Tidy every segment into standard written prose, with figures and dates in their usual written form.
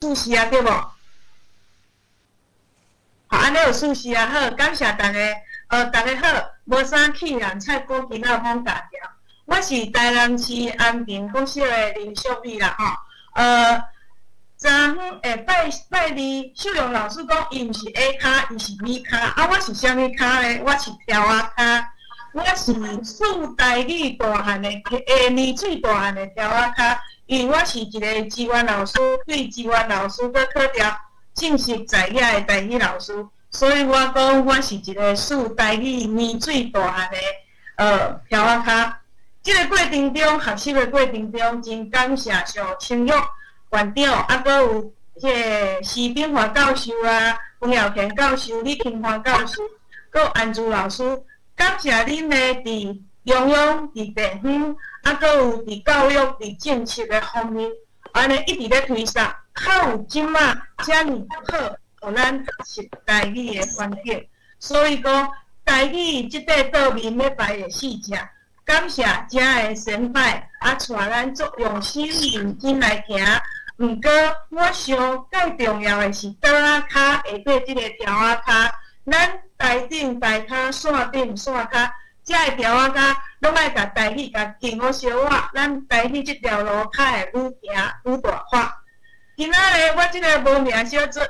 熟悉啊，对无？好，安尼有熟悉啊，好，感谢大家。大家好，无啥气人，菜果今仔访大条。我是台南市安平国小的林秀美啦，吼。昨昏拜二，秀荣老师讲伊毋是 A 卡，伊是 B 卡，啊，我是啥物卡咧？我是条仔卡，我是数台语大汉的年岁大汉的条仔卡，因为我是一个志愿老师，对志愿老师搁考调正式在野的台语老师，所以我讲我是一个数台语年岁大汉的条仔卡。即个过程中，学习的过程中，真感谢上青玉馆长，啊，搁有施炳华教授啊，黄耀乾教授、李庆华教授，搁安珠老师，感谢恁的伫中央、伫地方，啊，搁有伫教育、伫政策的方面，安尼一直咧推动，较有即马遮尔好，互咱学习台语的环境。所以讲，台语即块岛面要摆的四只。感谢遮个先派，啊，带咱做用心认真来行。毋过，我想更重要的是桌仔骹下底即个条仔骹，咱台顶台骹、线顶线骹，遮个条仔骹拢爱甲台语甲经好小我，咱台语即条路较会愈行愈大发。今仔日我即个无名小组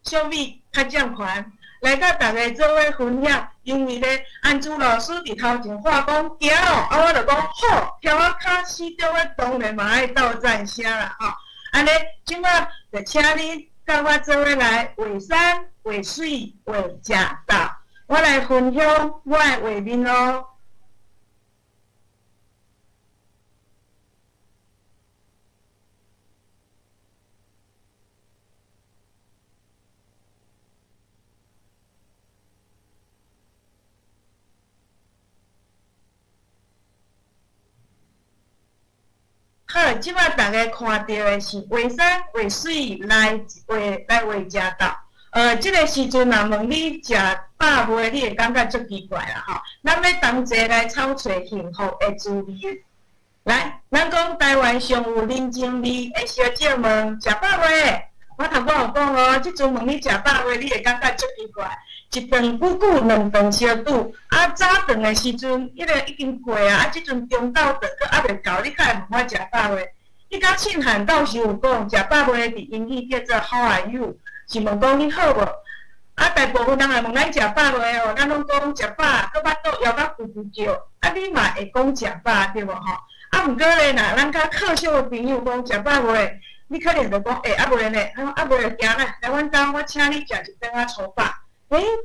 小美较奖款。来甲大家做伙分享，因为咧，安珠老师伫头前话讲行哦，啊，我就讲好，条仔骹死着，我当然嘛爱斗赞声啦吼。安尼，即摆就请你甲我做伙来画山、画水、画食道，我来分享我的画面咯。好，即摆大家看到的是画山、画水来画食道。即个时阵若问你食饱未，你会感觉足奇怪啦吼。咱要同齐来找找幸福的滋味。来，咱讲台湾上有人情味的小姐问食饱未？我头先有讲哦，即阵问你食饱未，你会感觉足奇怪。一顿久久，两顿小久。啊，早顿的时阵，迄个已经过啊，啊，即阵中昼顿佫还袂到，你较会问我食饱未？你甲庆涵教授有讲食饱未？伫英语叫做 How are you？ 是问讲你好无？啊，大部分人来问咱食饱未哦，咱拢讲食饱，佫巴肚枵甲咕咕叫。啊，你嘛会讲食饱对无吼？啊，毋过咧，若咱较靠小的朋友讲食饱未？你可能就讲啊未咧，啊未就行啦，来阮兜我请你食一顿仔粗饱。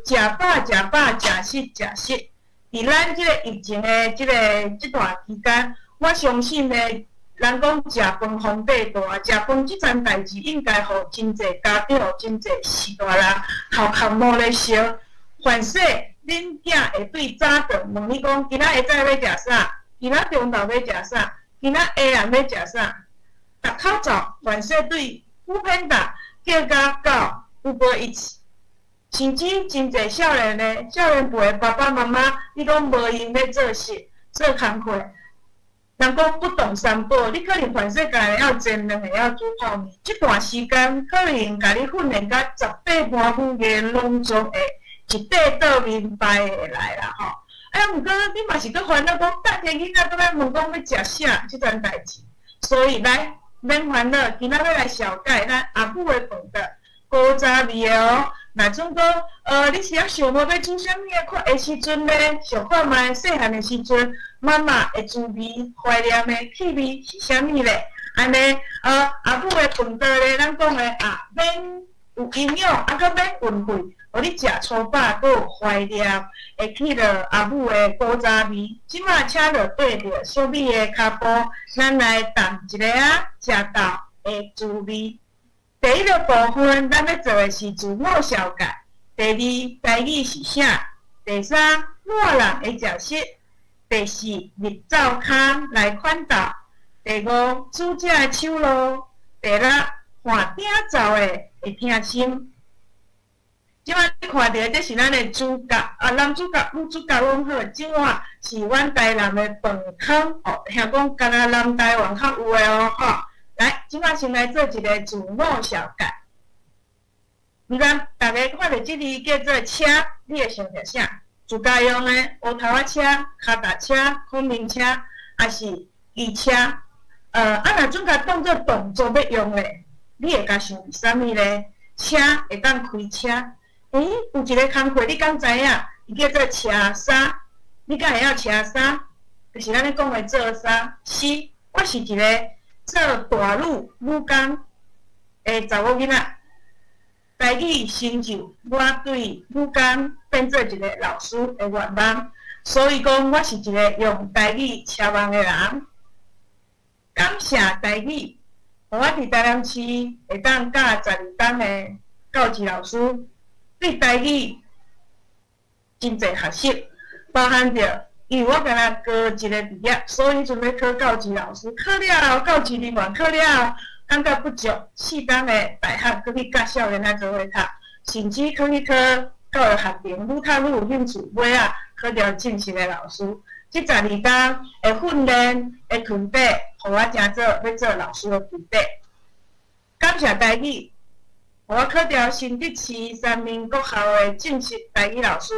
食饱食饱，食实食实。伫咱即个疫情的即段期间，我相信咧，人讲食饭方便大，食饭即件代志应该互真侪家长、真侪士大人头壳摸咧烧。凡说恁囝会对早顿问你讲，今仔下早要食啥？今仔中昼要食啥？今仔下暗要食啥？逐口罩，凡说对副片达叫甲到Uber Eats。甚至真侪少年咧，少年辈爸爸妈妈，你拢无闲咧做事、做工课。人讲不懂三宝，你可能全世界要煎两个要煮泡面，即段时间可能甲你训练甲18般武艺拢总会一块倒面摆会来啦吼。毋过你嘛是搁烦恼讲，大天囡仔搁来问讲要食啥即件代志，所以来免烦恼，今仔要来小解咱阿母的饭的古早味哦。若总讲，你是啊想无要煮啥物的时阵咧？想看觅细汉的时阵，妈妈的滋味、怀念的气味是啥物咧？安尼，阿母的饭桌咧，咱讲的免有营养，搁免运费，互你食粗饱，搁有怀念，会去着阿母的古早味。即马请着缀着小米的脚步，咱来谈一个食到的滋味。第一个部分，咱要做的是自我小解；第二，台语是啥？第三，我人会食食；第四，入灶骹来款待；第五，煮食的手路；第六，换鼎灶的会听心。即摆你看到这是咱的主角，男主角、女主角拢好。即碗是阮台南的饭汤哦，听讲敢若南台湾较有的哦，吼。来，即摆先来做一个自我小改。毋知大家看到即字叫做车，你会想着啥？自家用的乌头仔车、脚踏车、孔明车，还是机车？若准甲当做动作要用咧，你会甲想啥物咧？车会当开车，有一个工课你敢知影？伊叫做车衫，你敢会晓车衫？就是咱咧讲的做衫。是，我是一个做大女工的查某囡仔。台语成就我对女工变做一个老师的愿望，所以讲我是一个用台语车梦的人。感谢台语，我伫台南市会当教12档的教职老师，对台语真侪学习，包含着因为我敢若高一个毕业，所以准备考教职老师，考了教职人员，考了。感觉不足，4档的大学搁去教少年仔做伙读，甚至考去考教育学程，愈读愈有兴趣，尾啊考到正式的老师。这12档的训练的团队，互我真做要做老师的团队。感谢台语，互我考到新竹市3名国校的正式台语老师，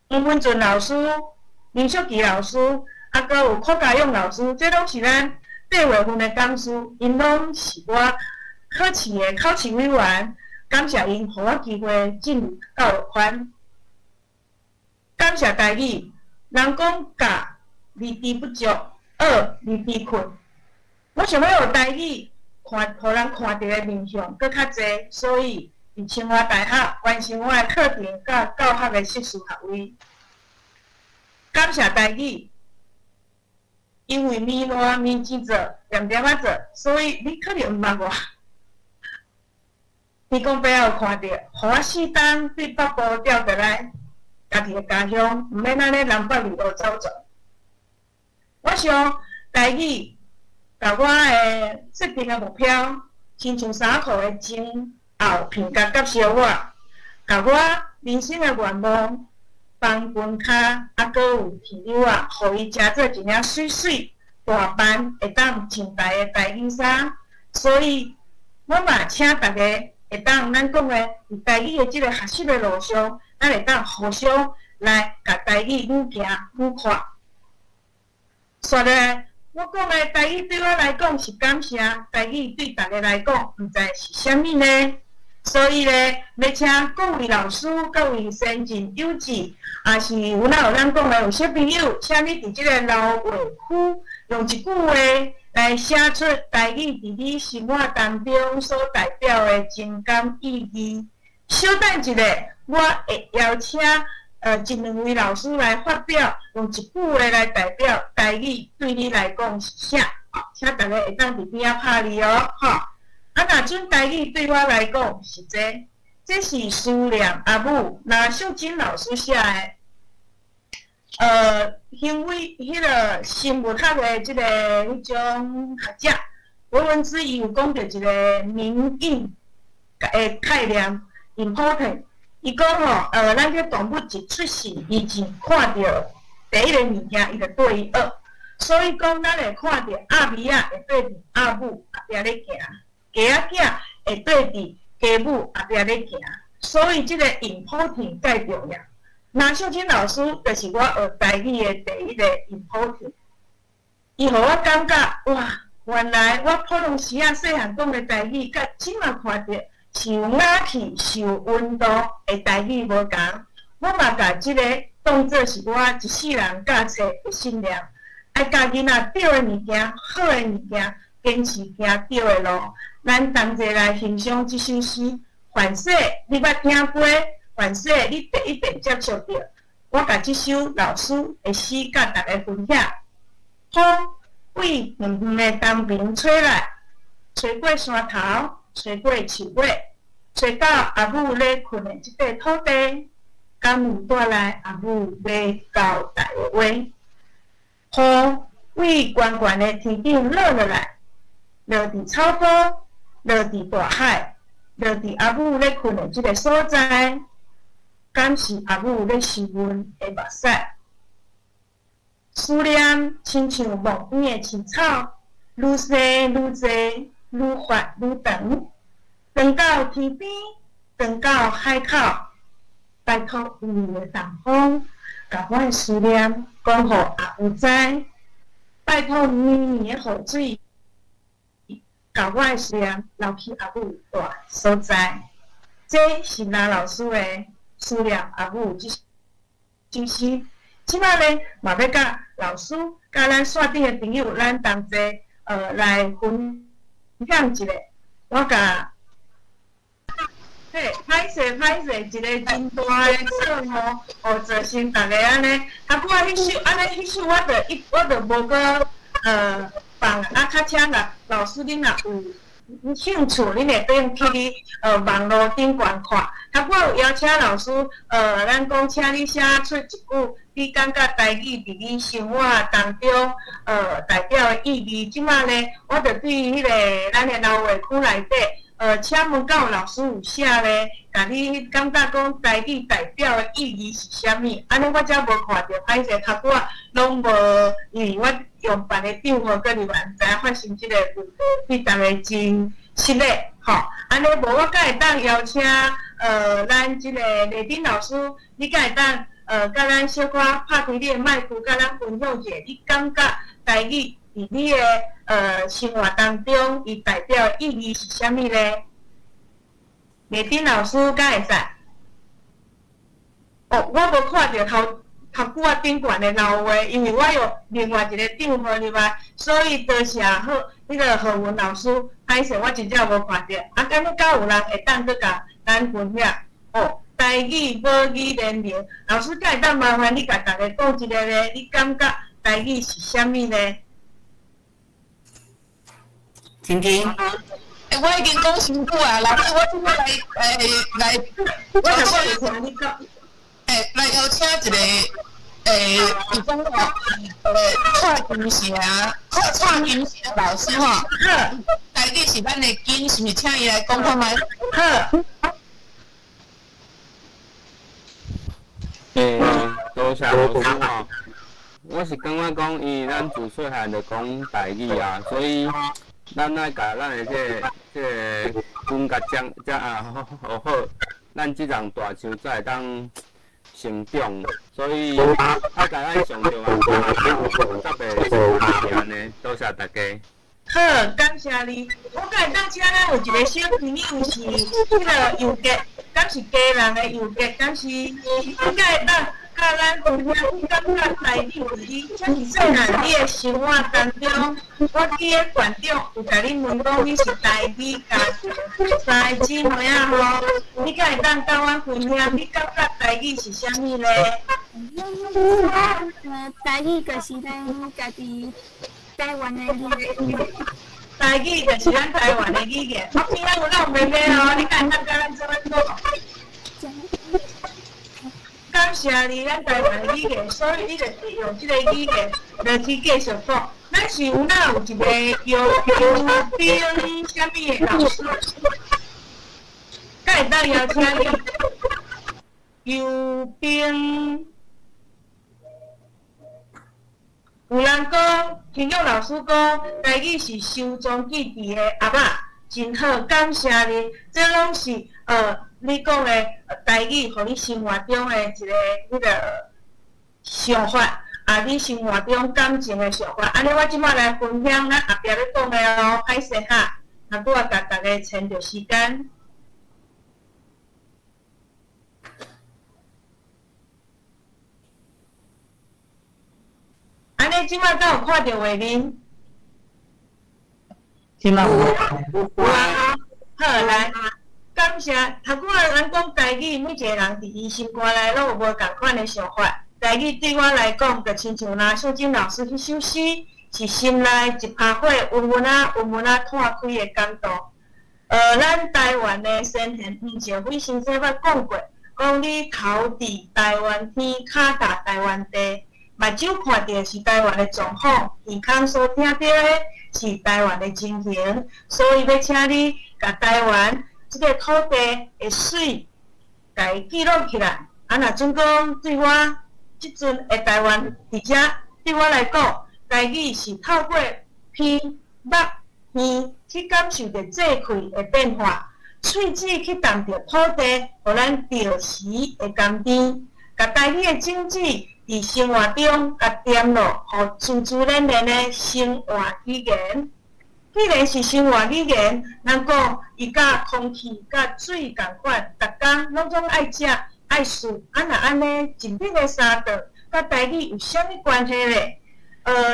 黄文俊老师、林秀琪老师，搁有柯家勇老师，这拢是咱。8月份的讲师，因拢是我考试的考试委员，感谢因，互我机会进入教育圈。感谢台语，人讲教字字不足，学字字困。我想要用台语互人看到的面向搁较侪，所以伫清华大学完成我的课程甲教学的硕士学位。感谢台语。因为面烂面钱做，点点仔做，所以你可能毋捌我。天公伯有看到，互我4档对北部调回来，家己的家乡，毋免咱咧南北二路走走。我想台语，甲我的设定的目标，亲像衫裤的前后片甲夹小我，甲我人生的愿望。放分卡，搁有鼻溜啊，互伊食做一领水水大班，会当穿台的台语衫。所以，我嘛请大家会当咱讲的伫台语的即个学习的路上，咱会当互相来甲台语愈行愈看。说咧，我讲的台语对我来讲是感谢，台语对大家来讲，毋知是啥物呢？所以咧，要请各位老师、各位先进幼稚，也是有咱讲的有小朋友，请你伫即个老话区，用一句话来写出台语伫你生活当中所代表的情感意义。稍等一下，我会邀请1-2位老师来发表，用一句话来代表台语对你来讲是啥？请大家会当伫边仔拍字哦，吼。若准台语对我来讲是这是思念阿母那秀珍老师写的，行为迄个生物学的即个迄种学者，文之伊有讲到一个民意的概念 important。伊讲吼，咱个动物一出世，伊就看到第一个物件，伊就对伊学，所以讲咱会看到阿咪啊会对住阿母后壁咧行。家仔囝会对伫家母后壁咧行，所以即个 important 介重要。那秀珍老师就是我学台语的第一个 important， 伊互我感觉哇，原来我普通时啊细汉讲的台语，甲即马看到是有雅气、是有温度的台语无共。我嘛甲即个当作是我一世人教册的信念，爱教囡仔对的物件、好的物件。坚持行对的路，咱同齐来欣赏这首诗。凡说你捌听过，凡说你第一遍接触到，我甲这首老师的诗甲大家分享。风为远远的东边吹来，吹过山头，吹过树尾，吹到阿母咧困的这块土地，敢有带来阿母要交代的话？风为悬悬的天顶落落来。落伫草坡，落伫大海，落伫阿母咧困的即个所在，敢是阿母咧湿润的目屎？思念亲像木边的青草，愈生愈济，愈发愈长，长到天边，长到海口。拜托有你的东风，甲我的思念讲互阿母知。拜托绵绵的雨水，甲我的思念流去阿母大所在。这是咱老师的思念阿母即首诗。即摆咧，嘛要甲老师、甲咱线顶的朋友，咱同齐来分享一下。我甲歹势，一个真大的错误，造成大家安尼。啊，不过迄首我着无搁放啊，较请老师恁若有兴趣，恁会当去网络顶观看。啊，不过有邀请老师咱讲请你写出一句你感觉台语伫你生活当中代表的意义。即摆咧，我着对迄个咱的老话区内底。请问到老师有写咧，甲你感觉讲台语代表的意义是啥物？安尼我则无看着，歹势头拄拢无，因为我用别个电话搁入来，知影发生即个问题，对大家真失礼吼。安尼无我才会当邀请咱即个丽珍老师，你才会当甲咱小可拍开你的麦克，甲咱分享者，你感觉台语伫你的生活当中，伊代表的意义是啥物咧？丽珍老师，敢会使？我无看到头拄仔顶悬的老话，因为我用另外一个电话入来，所以多谢迄个何文老师，歹势我真正无看到。啊，敢要敢有人会当去甲咱分享？台语母语联名，老师敢会当麻烦你甲大家讲一个咧？你感觉台语是啥物咧？婷婷，我已经讲辛苦啊，老师，我即摆来，我想讲你讲，来邀请一个，是讲蔡金霞老师吼，台语是咱的金，是毋是请伊来讲看卖？好。多谢老师吼，我是感觉讲，因为咱自细汉就讲台语啊，所以。咱爱甲咱的这个文甲讲好好，咱即场大树才会当成长，所以爱甲咱上重要才袂是安尼。多谢大家。好，感谢你。我敢会当请咱有一个小朋友是迄个游客，敢是家人的游客，敢是你敢会当？甲咱分享，感觉台语伫你细汉你的生活当中，我记得馆长有甲你问讲你是台语家三个姊妹啊吼，你敢会当甲我分享？你感觉台语是啥物咧？台语就是咱家己台湾的语言。台语就是咱台湾的语言。我边仔有老妹妹哦，你敢会当甲咱做伙讲？感谢你，咱台湾的语言，所以你就用这个语言来去继续讲。咱是有一个游兵啥物的老师，敢会当邀请你？游兵，有人讲，听讲老师讲，台语是收藏记忆的阿嬷，真好，感谢你。这拢是你讲的台语，互你生活中的一个迄个想法，啊，你生活中感情的想法。安尼，我即摆来分享咱后壁要讲的哦，歹势哈，若拄仔甲大家牵着时间。安尼，即摆敢有看到画面？即摆有啊，好来。感谢，头拄仔咱讲台语，每一个人伫伊心肝内拢有无共款的想法。台语对我来讲，就亲像那秀珍老师迄首诗，是心内一拍火，温温啊拓开的感动。咱台湾的先贤黄兆辉先生捌讲过，讲你头伫台湾天，脚踏台湾地，目睭看到是台湾的状况，耳孔所听到的是台湾的情形，所以要请你甲台湾。这个土地的水，甲伊记录起来。啊，若准讲对我即阵的台湾，而且对我来讲，台语是透过篇耳去感受着这气的变化，喙齿去谈着土地，互咱着时会甘甜。甲家己的种子伫生活中甲点落，互自自然然的生活语言。既然是生活语言，咱讲伊甲空气、甲水共款，逐工拢总爱食、爱输。若安尼，前面的三道甲台语有啥物关系咧？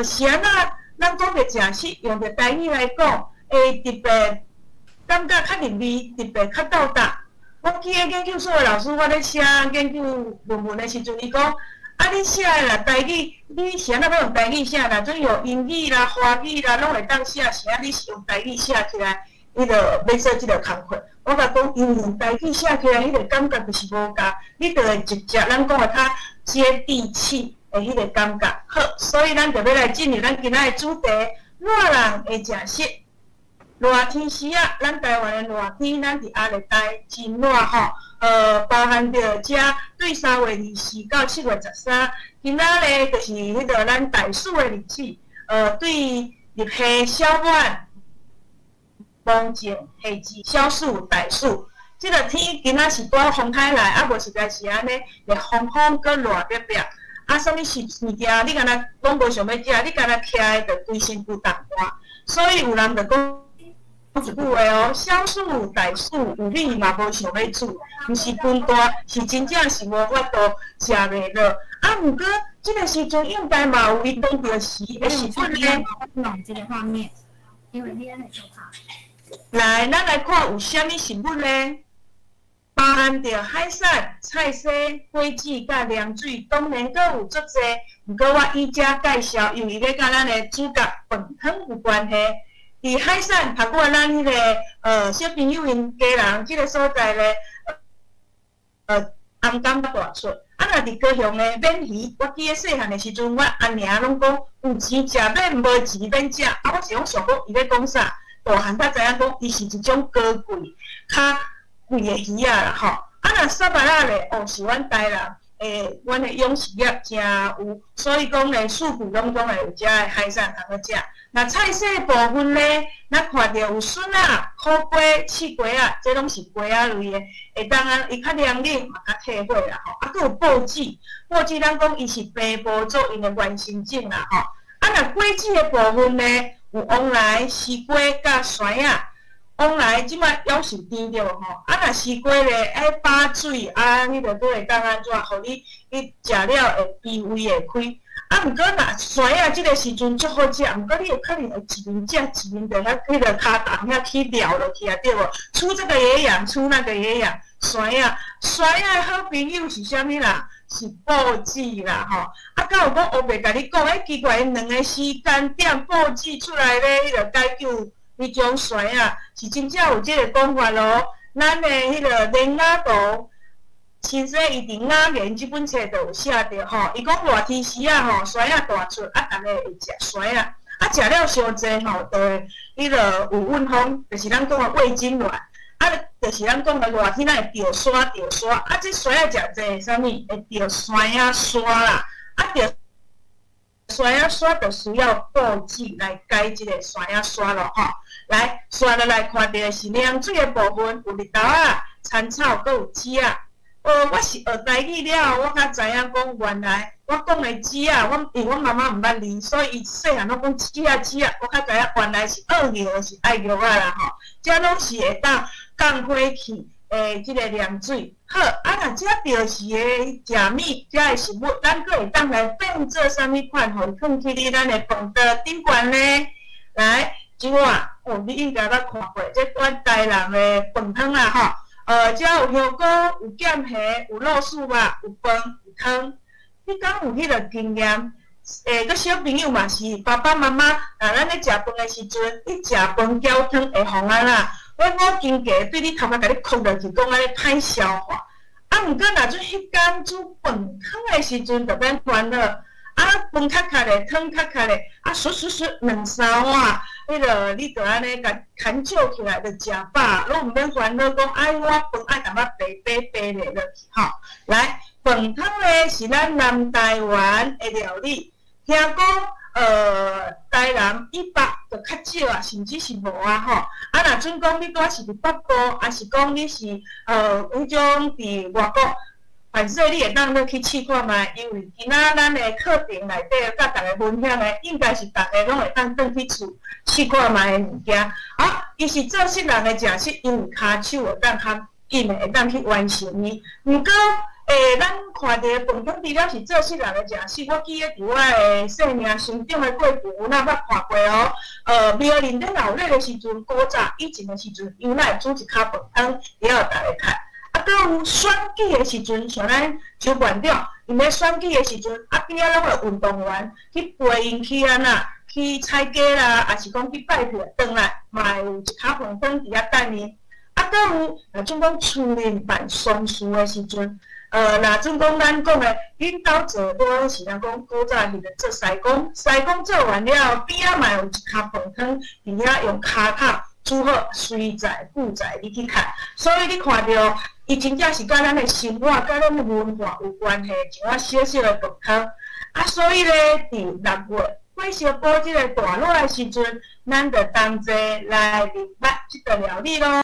是安怎？咱讲着食食，用着台语来讲，会特别感觉较入味，特别较到达。我记个研究所的老师，我咧写研究论文的时阵，伊讲。你写的啦，台语，你是安怎要用台语写啦？种用英语啦、华语啦，拢会当写。是啊，你是用台语写起来，你著要做即个工课。我甲讲，因为用台语写起来，迄个感觉就是无共，你著会直接咱讲的较接地气的迄个感觉。好，所以咱就要来进入咱今仔的主题：热人会食食。热天时啊，咱台湾的热天，咱伫压力带真热吼。包含着遮对3月24到7月13，今仔咧就是迄个咱大暑的日子。对入夏、小满、冬至、夏至、小暑、大暑，即个天今仔是拄风台来，啊无实在是安尼，热风风搁热别别。啥物是物件，你敢若拢无想要食，你敢若徛诶着规身躯冻汗，所以有人就讲。一句话哦，小暑大暑有你嘛无想要煮，毋是分大，是真正是无法度食袂落。毋过即个时阵应该嘛有伊当着时的食物咧。这个画面，因为你安尼就好。来，咱来看有啥物食物咧？包含着海产、菜色、果子甲凉水，当然阁有足济。毋过我以遮介绍，因为咧甲咱的主角饭汤有关系。伫海产，透过咱迄个小朋友因家人即个所在咧，红柑大出。若伫高雄咧免鱼，我记得细汉的时阵，我阿娘拢讲有钱食免，无钱免食。我是讲想讲伊咧讲啥？大汉才知影讲，伊是一种高贵、较贵的鱼啊啦吼。若沙巴拉咧，是阮台人。阮的养殖业真有，所以讲咧，四季拢总会有遮的海产通去食。那菜色部分咧，咱看到有笋啊、苦瓜、刺瓜啊，这拢是瓜仔类的，会当啊，伊较凉冷嘛，较退火啦吼。佫有报纸，报纸咱讲伊是病无作用的原生种啦吼。若果子的部分咧，有往来、西瓜甲酸啊。往来即摆夭寿甜着吼，若西瓜咧爱把水你着都会当安怎，互你食了会脾胃会开。毋过若酸啊，即个时阵足好食，毋过你有可能会一面食一面着迄个骹重遐去撩落去啊，对无？出这个也痒，出那个也痒。酸啊的好朋友是啥物啦？是报纸啦吼。敢有讲黑白甲你讲，奇怪，两个时间点报纸出来咧，迄个解救。迄种酸啊，是真正有即个讲法咯。咱的迄个连雅图，其实伊伫雅言即本册就有写着吼。伊讲热天时啊吼，酸啊大出，逐个会食酸啊。食了伤济吼，就会迄个有温风，就是咱讲的胃痉挛。就是咱讲的热天咱会着沙。这酸啊食济，啥物会着酸啊沙啦。着酸啊沙就需要报纸来解即个酸啊沙咯吼。来，刷落来看到的是凉水的部分，有日头啊、青草，阁有籽啊。我是学台语了，我才知影讲原来我讲的籽啊，因为我妈妈毋捌字，所以伊细汉拢讲籽啊，我才知影原来是二药，是爱药啊啦吼。这拢是会当降火气即个凉水。好，若这着是的食物，这的食物，咱阁会当来变做啥物款，互伊放去你咱的饭桌顶悬呢？来。即碗你应该捌看过，这阮台人的饭汤啦吼。遮有香菇，有咸虾，有肉丝肉，有饭，有汤。你敢有迄个经验？个小朋友嘛是爸爸妈妈，咱咧食饭的时阵，你食饭搅汤会红啊啦。我经过对你头壳甲你哭落去，讲安尼歹消化。毋过若做迄天煮饭汤的时阵，就免烦恼。饭较较咧，汤较较咧，唰两三碗，迄个你着安尼甲牵照起来，着食饱，拢毋免烦恼讲，我饭爱淡仔白咧落去吼。来，饭汤咧是咱南台湾的料理，听讲台南以北就较少啊，甚至是无啊吼。啊，若准讲你拄是伫北部，还是讲你是迄种伫外国，反正你会当落去试看觅，因为今仔咱的课程内底甲逐个分享的，应该是逐个拢会当转去厝试看觅的物件。啊，伊是做熟人的食食，因为骹手会当较紧的，会当去完成伊。毋过，咱看着饭汤除了是做熟人的食食，我记得伫我的生命成长的过程，有哪捌看过哦。庙里咧闹热的时阵，古早以前的时阵，因来煮一骹饭汤，也互大家看。啊，佮有选举的时阵，像咱周馆长，因咧选举的时阵，啊边仔拢会运动员去陪因去去采鸡啦，也是讲去拜票，转来嘛有一骹饭汤伫遐等伊。啊，佮有若种讲厝里办丧事的时阵。若准讲咱讲的领导做多是咱讲古早是着做西公，西公做完了，边仔嘛有一骹饭汤，伫遐用骹头煮好，随在附在你去看。所以你看到，伊真正是甲咱的生活、甲咱的文化有关系，一碗小小的饭汤。啊，所以咧，伫6月火烧补即个大热的时阵，咱着同齐来明白即个料理咯。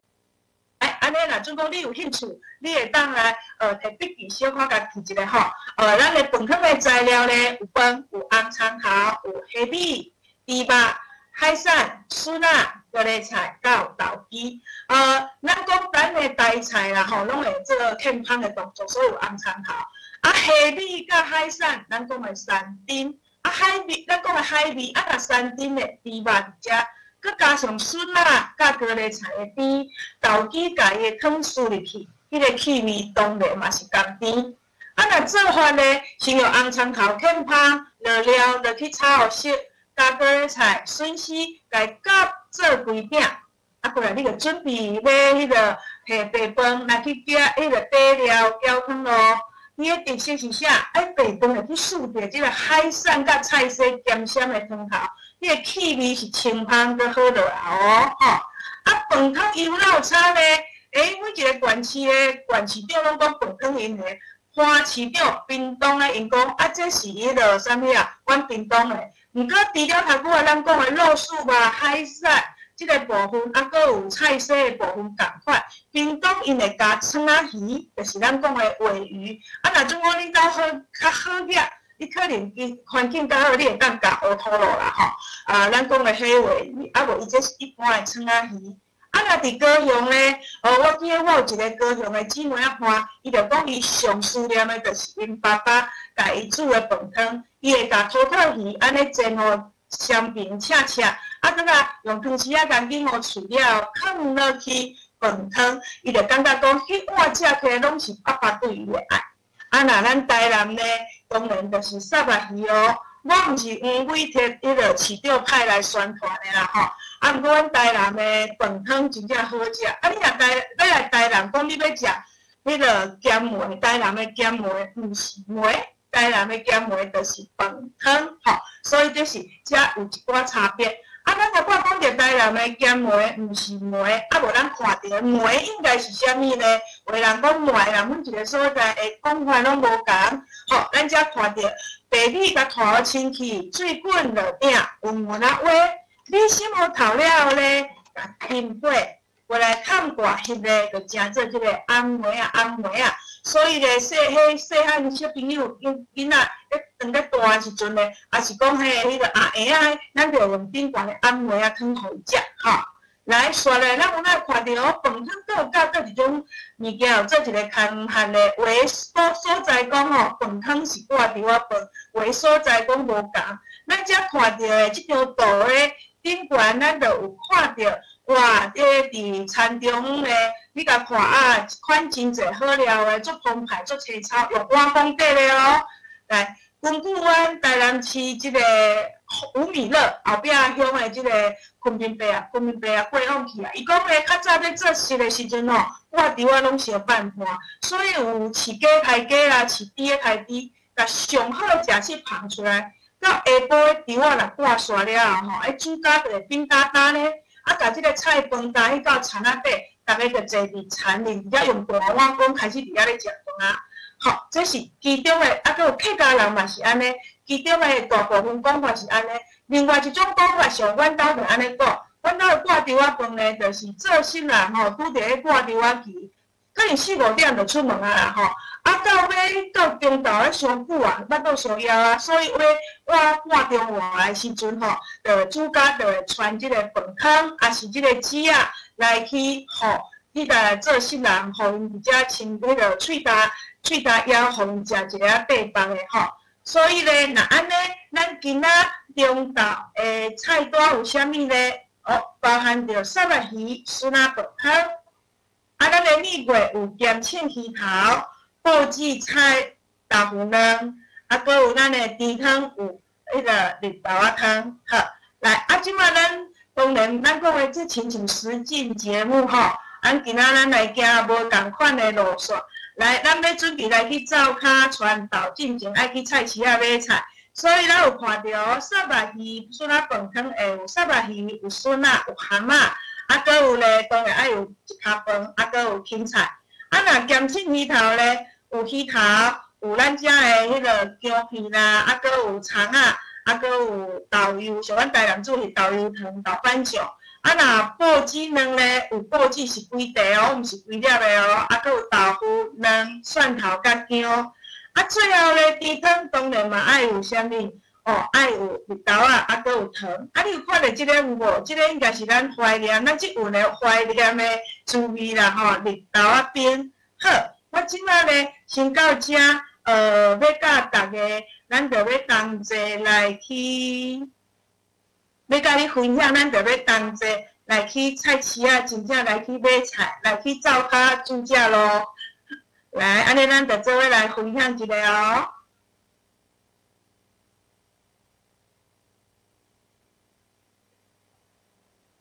安尼若准讲你有兴趣，你会当来摕笔记小可甲记一个吼。咱的饭汤的材料咧，有饭，有红葱头，有虾米、猪肉、海产、笋啊、高丽菜、到豆鸡。咱讲咱的台菜啦吼，拢会做欠芳的动作，所以有红葱头。啊，虾米甲海产，咱讲的山珍。啊，海味，咱讲的海味，啊，甲山珍的猪肉伫遮。佮加上笋啊，甲高丽菜的甜，豆豉甲伊的汤输入去，迄个气味当然嘛是共甜。啊，若做法咧，先用红葱头欠芳，落料落去炒互熟，加高丽菜、笋丝，甲伊夹做规饼。啊，过来你着准备买迄个下白饭来去夹迄个底料舀汤咯。伊的特色是啥？白饭会去输着即个海产甲菜色咸鲜的汤头。迄个气味是清芳佮好落来哦，吼！啊，饭汤油肉餐咧，每一个县市的县市长拢讲饭汤因的，花市长屏东的因讲，啊，这是迄个啥物啊？阮屏东的。毋过除了头拄仔咱讲的肉素吧、海产即个部分，啊，佮有菜色的部分共款。屏东因会加葱仔鱼，就是咱讲的鲔鱼。啊，若种讲你较好野。你可能伊环境较好，你会当加乌土路啦吼。咱讲的迄鲔鱼，啊无伊这是一般的葱仔鱼。啊，若伫高雄咧，我记得我有一个高雄的姊妹仔伴，伊就讲伊上思念的，就是因爸爸家伊煮的饭汤，伊会甲土豆鱼安尼煎互香平赤赤，啊，佮甲用汤匙仔甲紧互取了，放落去饭汤，伊就感觉讲迄碗食起来拢是爸爸对伊的爱。啊，若咱台南咧，当然就是沙白鱼哦。我毋是黄伟摕迄个市长派来宣传的啦吼。啊，毋过阮台南的饭汤真正好食。啊，你来台南讲你要食迄个咸糜，台南的咸糜毋是糜，台南的咸糜就是饭汤吼。所以就是遮有一寡差别。啊，咱头摆讲着台南的咸糜，毋是糜，啊无咱看着糜应该是啥物呢？有人讲糜啦，阮一个所在的讲法拢无共。吼，咱遮看着白米甲拖好清气，水滚落鼎，温温啊煨。你心好透了咧，甲浸过，过来烫挂翕咧，就成做即个红糜啊。所以咧，细汉小朋友囡仔咧当咧大时阵咧，也是讲迄个阿爷啊，咱就用顶悬的红糜啊汤互伊食，吼。来，刷来，咱有哪看到饭汤佮有加各一种物件，有做一个空闲的话所在讲吼，饭汤是挂伫我饭，话所在讲无共。咱遮看到的即张图咧，顶悬咱就有看到，哇，伫餐中咧，你甲看啊，一款真侪好料的，足澎湃、足青草，用碗公底的哦。来，根据阮台南市即个五米乐后壁乡的即个昆明伯啊过往去啊，伊讲咧，较早咧做事的时阵吼，我伫我拢是办盘，所以有饲鸡开鸡啦，饲猪的开猪，甲上好食食捧出来。到下晡的猪仔若挂煞了后吼，煮甲就会变干干咧，啊，甲即个菜饭加迄到田仔底，逐个就坐伫田里，而且用大碗公开始伫遐咧食饭啊。好，这是其中的，啊，佮有客家人嘛是安尼，其中的大部分讲法是安尼。另外一种讲法上，阮兜就安尼讲，阮兜挂稻仔饭呢，就是做新人吼，拄着迄挂稻仔期，可能4、5点就出门啊啦吼。啊，到中昼咧上久啊，捌到烧枵啊，所以我半中午的时阵吼，主家就会传即个饭汤，也是即个纸啊，来去吼，迄个做新人，互因伫遮清迄个喙焦枵，互因食一个八饭的吼。所以咧，若安尼，咱今仔中昼的菜单有啥物咧？哦，包含着沙拉鱼、酸仔饭汤。啊，咱的蜜月有咸青鱼头、布子菜、豆腐卵，啊，搁有咱的猪汤，有迄个绿豆仔汤。好，来，啊，即摆咱当然，咱讲的这亲像实境节目吼，今仔咱来行无共款的路线。来，咱要准备来去灶骹传道进前，爱去菜市仔买菜，所以咱有看到沙拉鱼、酸仔饭汤会有沙拉鱼、有笋仔、有蛤蟆，啊，搁有咧，当然爱有一卡饭，啊，搁有芹菜。啊，若咸青鱼头咧，有鱼头，有咱遮的迄个姜片啦，啊，搁有葱啊，啊，搁有豆油，像阮台南做是豆油汤、豆瓣酱。啊，若布子卵咧，有布子是规块哦，毋是规粒的哦。啊，搁有豆腐、卵、蒜头甲姜。啊，最后咧，猪汤当然嘛爱有啥物哦，爱有绿豆啊，啊，搁有糖。啊，你有看到即个有无？即个应该是咱怀念，咱即阵的怀念的滋味啦吼，绿豆啊冰。好，我即摆咧先到遮，要甲大家，咱就要同齐来去。要甲你分享，咱就要同齐来去菜市啊，真正来去买菜，来去灶骹煮食咯。来，安尼咱就做伙来分享一下哦。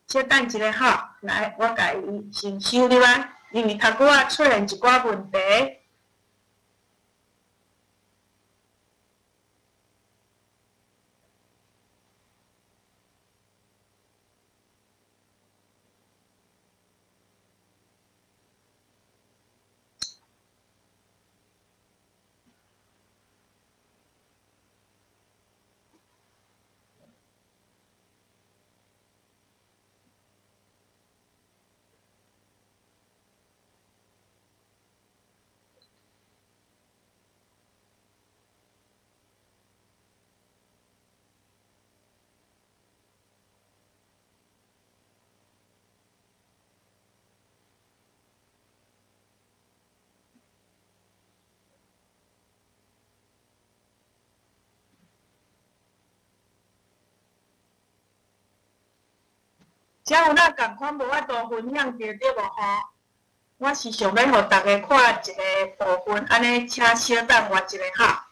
小等一下吼，来，我甲伊先收入啊，因为头拄仔出现一寡问题。遮有咱共款无法度分享着对无吼？我是想要互大家看一个部分，安尼请稍等我一下哈。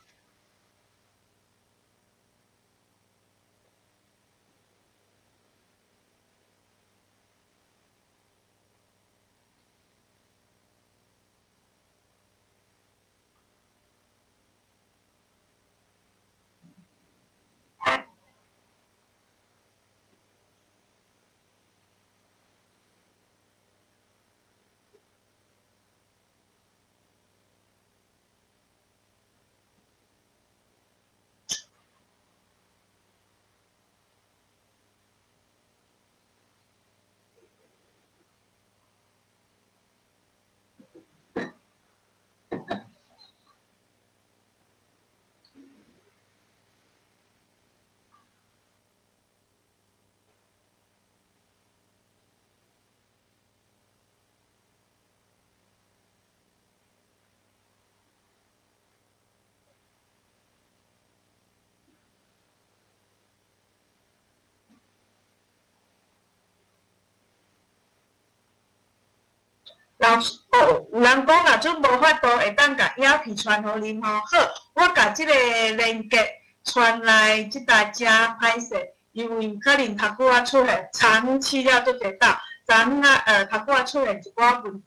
老师哦，有人讲若准无法度会当甲影片传互恁吼，好，我甲即个链接传来即大遮歹势，因为可能头拄仔出现长期了做侪到，昨昏头拄仔出现一寡问题，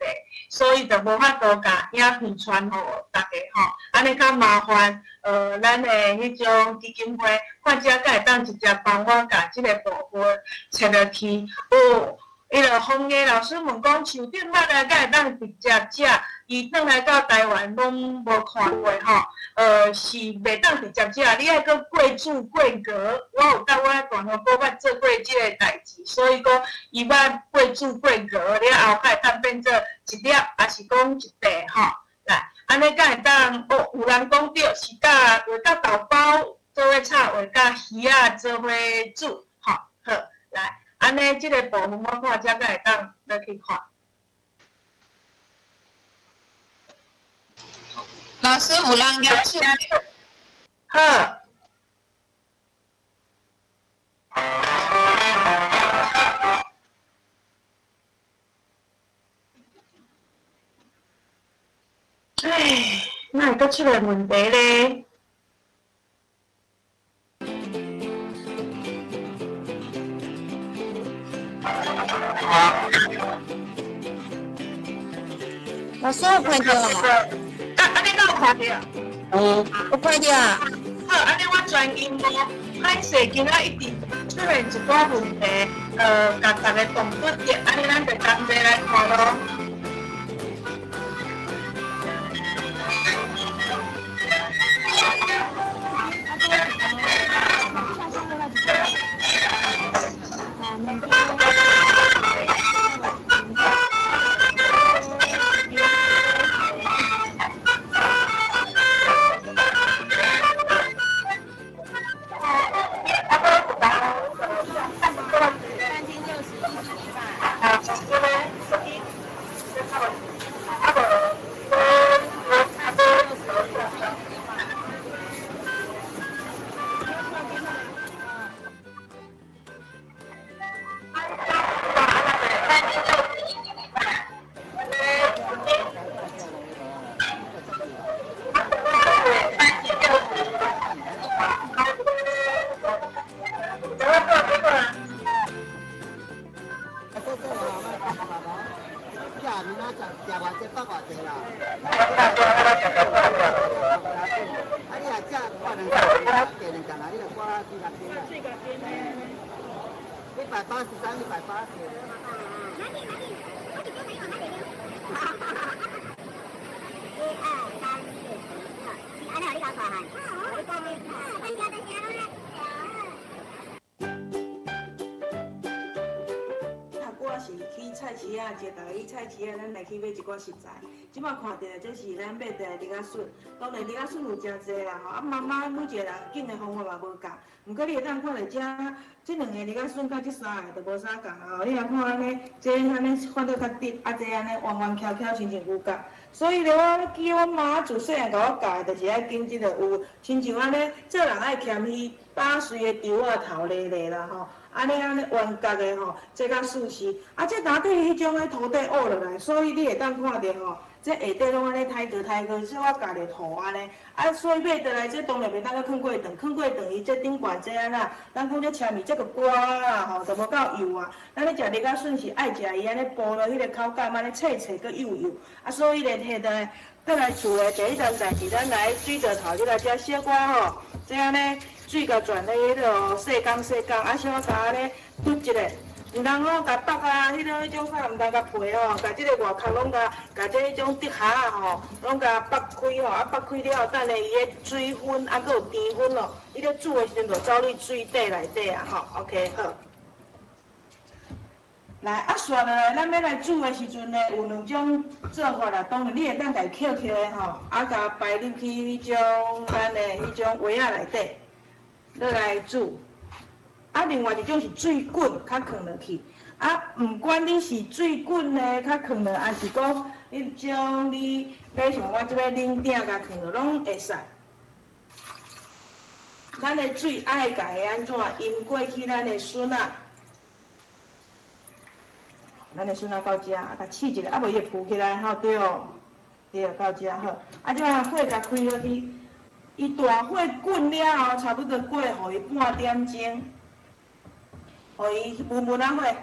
所以就无法度甲影片传互大家吼，安尼较麻烦。咱的迄种基金会，看遮敢会当直接帮我甲即个部分找落去哦。迄个红叶老师问讲，手顶捌啊，敢会当直接伊转来到台湾拢无看过吼，是袂当直接食，你爱搁过煮过格。我有甲我大汉姑捌做过即个代志，所以讲伊捌过煮过格了后，才会当变做一粒，还是讲一块吼。来，安尼才会当哦，有人讲对，是甲画甲豆包做伙炒，画甲鱼仔做伙煮，吼好，来，安尼即个部分我看才会当来去看。老师有人邀请。好。唉，那会阁出来问题咧？老师有看到啊？安尼敢有看到？有看到啊？好，安尼我专音无歹势，今仔一直出现一寡问题，甲逐个动作点，安尼咱就同齐来看咯。菜市啊，一大去菜市啊，咱来去买一寡食材。即摆看到这是咱买的李仔笋，当然李仔笋有真济啦吼，啊慢慢每一个人拣的方法嘛无共。毋过你会当看到这两个李仔笋甲这三个都无啥共吼。你若看安尼，这安尼翻到较直，啊这安尼弯弯翘翘，亲像牛角。所以咧，我记我妈自细汉甲我教的，就是爱拣即个有，亲像安尼做人爱谦虚，打碎的稻仔头咧咧啦吼。安尼弯角的吼，这较舒适。啊，这哪底迄种土地挖落来，所以你会当看到吼，这下底拢安尼抬高抬高，所以我家己土安尼。啊，所以买倒来这当然袂当个放过长，放过长伊这顶悬这安那，咱讲这前面这个刮啦吼，就无够幼啊。咱咧食李甲笋是爱食伊安尼剥落迄个口感安尼脆脆佮幼幼。啊，所以咧摕倒来，倒来厝的第一件代志，咱来水槽头，你来遮小可吼，这安尼。水甲转咧迄落细缸，啊小甲安尼嘟一个，毋通吼甲北啊，迄种啥毋通甲皮吼，甲即个外壳拢甲这迄种竹壳啊吼，拢甲剥开吼，啊剥开了后，等下伊个水分啊，佮有甜分咯，伊咧煮的时阵就走入水底内底啊吼 ，OK 好。来啊，刷落来，咱要来煮的时阵呢，有两种做法啦。当然，你会当家捡起来吼，啊，甲摆入去迄种咱的迄种碗仔内底。落来煮，啊，另外一种是水滚，较放落去。啊，毋管你是水滚的，较放落，还是讲你将你要像我即个冷鼎甲放落，拢会使。咱的水爱甲伊安怎淹过去咱的笋啊？咱的笋啊到遮，啊，甲试一下，啊，无伊会浮起来，吼对哦，对，到遮好。啊，即摆火甲开落去。伊大火滚了后，差不多过，互伊半点钟，互伊慢慢啊火，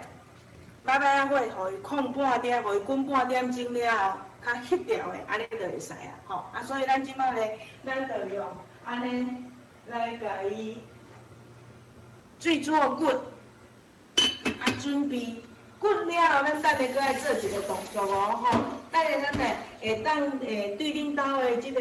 摆摆啊火，互伊控半点，互伊滚半点钟了后，较翕调的，安尼就会使啊，吼。啊，所以咱即摆咧，咱就用安尼来甲伊水煮滚，啊准备滚了后，咱等下搁来做一个动作哦，吼。等下咱来下会当对恁兜的即个。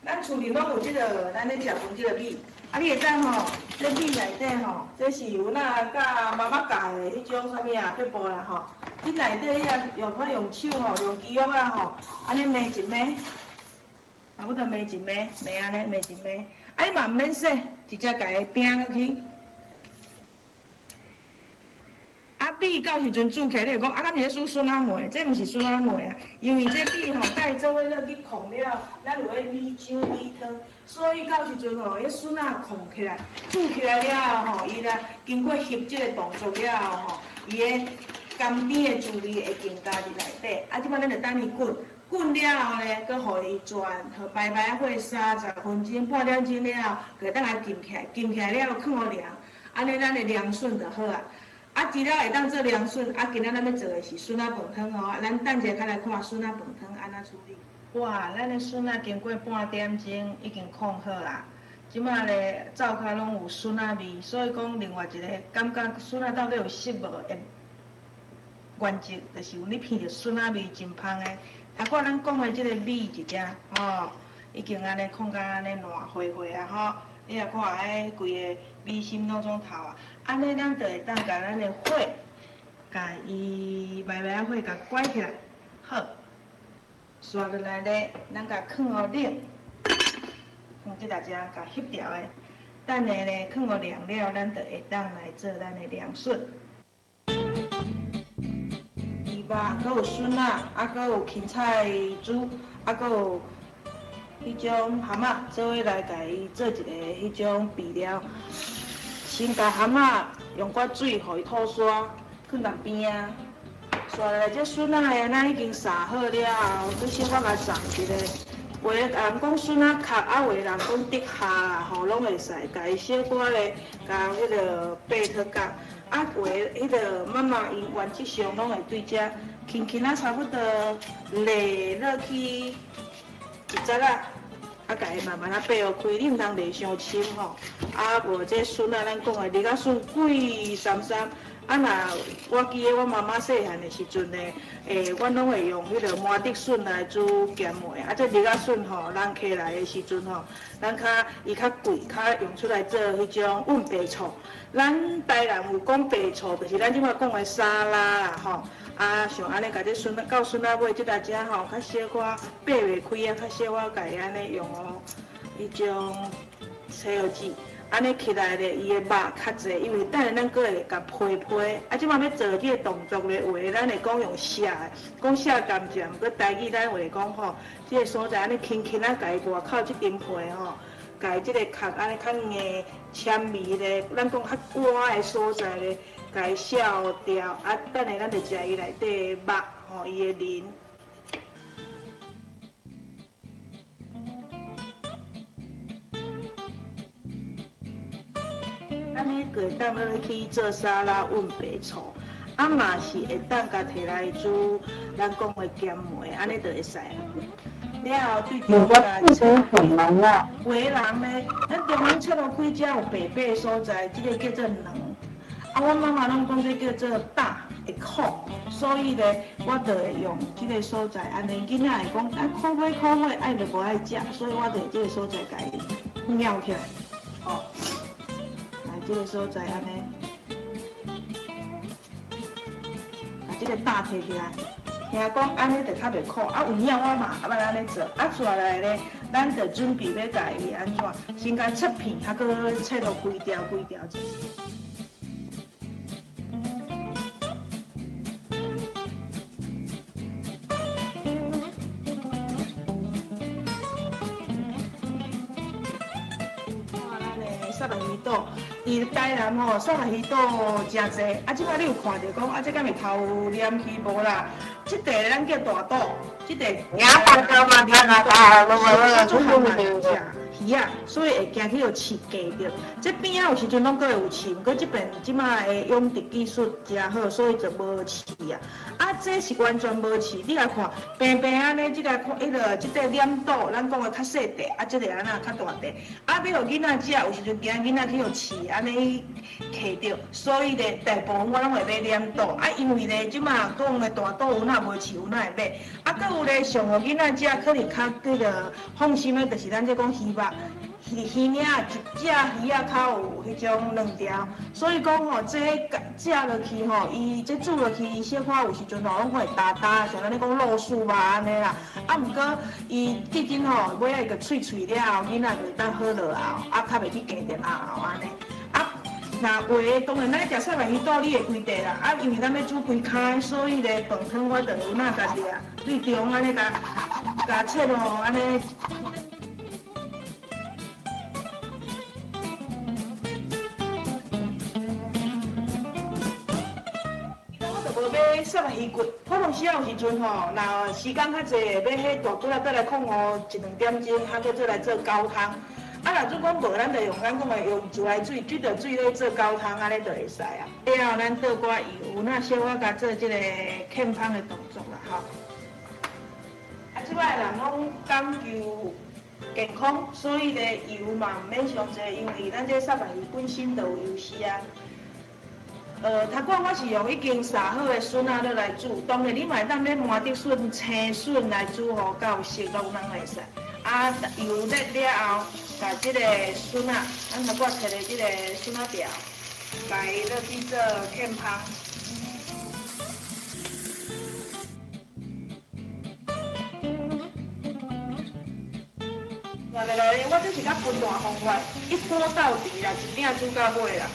咱厝里拢有即个，咱咧食饭即个米，啊，你会当吼，这米内底吼，这是有那甲妈妈教的迄种啥物啊，撇步啦吼，你内底遐用手吼，用鸡肉啊吼，安尼糜一糜，啊，我着糜一糜，糜安尼糜一糜，啊，你嘛毋免洗，直接甲伊拼落去。啊，米到时阵煮起来，你就讲啊，咱是煮笋仔糜，这毋是笋仔糜啊，因为这米吼，甲伊做伙落去控了，咱有迄米酒、米汤，所以到时阵吼，迄笋仔控起来，煮起来了后吼，伊来经过翕这个动作了后吼，伊个甘甜的滋味会更加伫内底。啊，即摆咱就等伊滚，滚了后呢，搁互伊转，互白白火30分钟、半点钟了后，就等来浸起来，浸起来了放互凉，安尼咱的凉笋就好啊。啊，除了会当做凉笋，啊，今仔咱要做的是笋仔饭汤哦。咱等者较来看笋仔饭汤安怎处理。哇，咱的笋仔经过半点钟已经控好啦。即摆咧灶骹拢有笋仔味，所以讲另外一个感觉笋仔到底有熟无的原则，就是有你闻到笋仔味真香的。啊，看咱讲的即个米一只吼，已经安尼控到安尼烂灰灰啊吼。你来看，迄规个米心拢总透啊，安尼咱就会当甲咱的火，甲伊慢慢火甲关起来，好，刷落来咧，咱甲放互冷，放即大只甲翕条的，等下咧放互凉了，咱就会当来做咱的凉笋。鱼肉，搁有笋仔，啊，搁有芹菜煮，啊，搁有。迄种蛤蟆做伙来甲伊做一个迄种备料，先甲蛤蟆用寡水互伊吐沙，放到边啊。刷来这笋仔的咱已经撒好了后，再小可甲送一个。有的人讲笋仔壳，啊有的人讲竹下啦，吼拢会使，甲伊小可咧，甲迄个掰脱角，啊有的迄个妈妈因原则上拢会对遮轻轻啊差不多勒落去一节啊。啊，甲伊慢慢啊掰开，你毋通勒伤深吼。啊，无这笋啊，咱讲的梨仔笋贵三三。啊，若我记得我妈妈细汉的时阵呢，阮拢会用迄个麻竹笋来煮咸糜。啊，这梨仔笋吼，咱起来的时阵吼，咱伊较贵，较用出来做迄种润白醋。咱台南有讲白醋，就是咱即摆讲的沙拉啦吼。啊，像安尼，甲这笋到笋仔尾，即大只吼，较小可掰袂开啊，较小可甲伊安尼用哦，迄种西药剂，安尼起来咧，伊的肉较济，因为等下咱搁会甲批批。啊，即摆要做这个动作咧，有诶咱会讲用写的，讲写甘蔗，搁台语咱会讲吼，这个所在安尼轻轻啊，甲伊外口这根皮吼，甲伊这个壳安尼较硬、纤维咧，咱讲较歪的所在咧。甲伊削掉，啊，等下咱就食伊内底肉，吼，伊的鳞。安尼就会当落去做沙拉润白醋，啊嘛是会当甲摕来煮咱讲的咸糜，安尼就会使。了后对中间切很难啊。有的人呢，咱中央切落开只有白白的所在，这个叫做卵。啊，阮妈妈拢讲这叫做大会苦，所以咧，我就会用这个所在安尼。囡仔会讲啊，苦火，爱就无爱食，所以我就这个所在甲伊拗起来，哦，来这个所在安尼，把这个大摕起来。听讲安尼就较袂苦，啊有影我嘛捌安尼做，啊做下来咧，咱就准备要甲伊安怎，先甲切片，啊搁切落规条。沙拉鱼肚，伊台南吼沙拉鱼肚真济，啊，即摆你有看到讲啊，这敢会偷黏去无啦？即块咱叫大肚，即块牙白刀嘛，大，做好难食，鱼啊，所以会惊去互刺夹着。这边啊有时阵拢阁会有刺，不过这边即马的养殖技术真好，所以就无刺啊。啊，这是完全无刺，你来看，平平安尼，即个即个脸肚，咱讲的较细块，啊，即个安那较大块。啊，要互囡仔食，有时阵惊囡仔去互刺安尼夹着，所以咧大部分我拢会买脸肚。啊，因为咧即马讲的大肚有哪无刺有哪会买。啊，搁有咧上互囡仔食，可能较放心的，就是咱这讲鱼肉。鱼领一只鱼啊，较有迄种两条，所以讲吼，这食落去吼，伊这煮落去，小可有时阵吼拢会焦焦，像咱咧讲肉酥肉安尼啦。啊，毋过伊毕竟吼，尾仔个脆脆了后，囡仔就会当好落后，啊，较袂去夹着后安尼。啊，那话当然咱食三文鱼肚，你会规地啦。啊，因为咱要煮规开，所以咧饭汤我就有哪家己啊，对中安尼甲切咯，安尼。买三文鱼骨，普通时有时阵吼，若时间较济，要迄大骨啊，再来控哦1、2点钟，还搁再来做高汤。啊，若做讲无，咱就用咱讲的用自来水，煮着水咧做高汤，安尼就会使啊。了后咱倒寡油，那小可甲做即个芡芳的动作啦，吼。啊，即摆人拢讲究健康，所以咧油嘛毋免伤济，因为咱这三文鱼本身就有油脂啊。头款我是用已经杀好的笋仔来煮，当然你嘛会当咧麻竹笋、青笋来煮吼，较有熟拢能会使。啊，油热了后，把即个笋仔，咱头款摕咧即个笋仔条，来落去做芡芳。来，我这是较分段方法，一锅到底啦，一鼎煮到尾啦。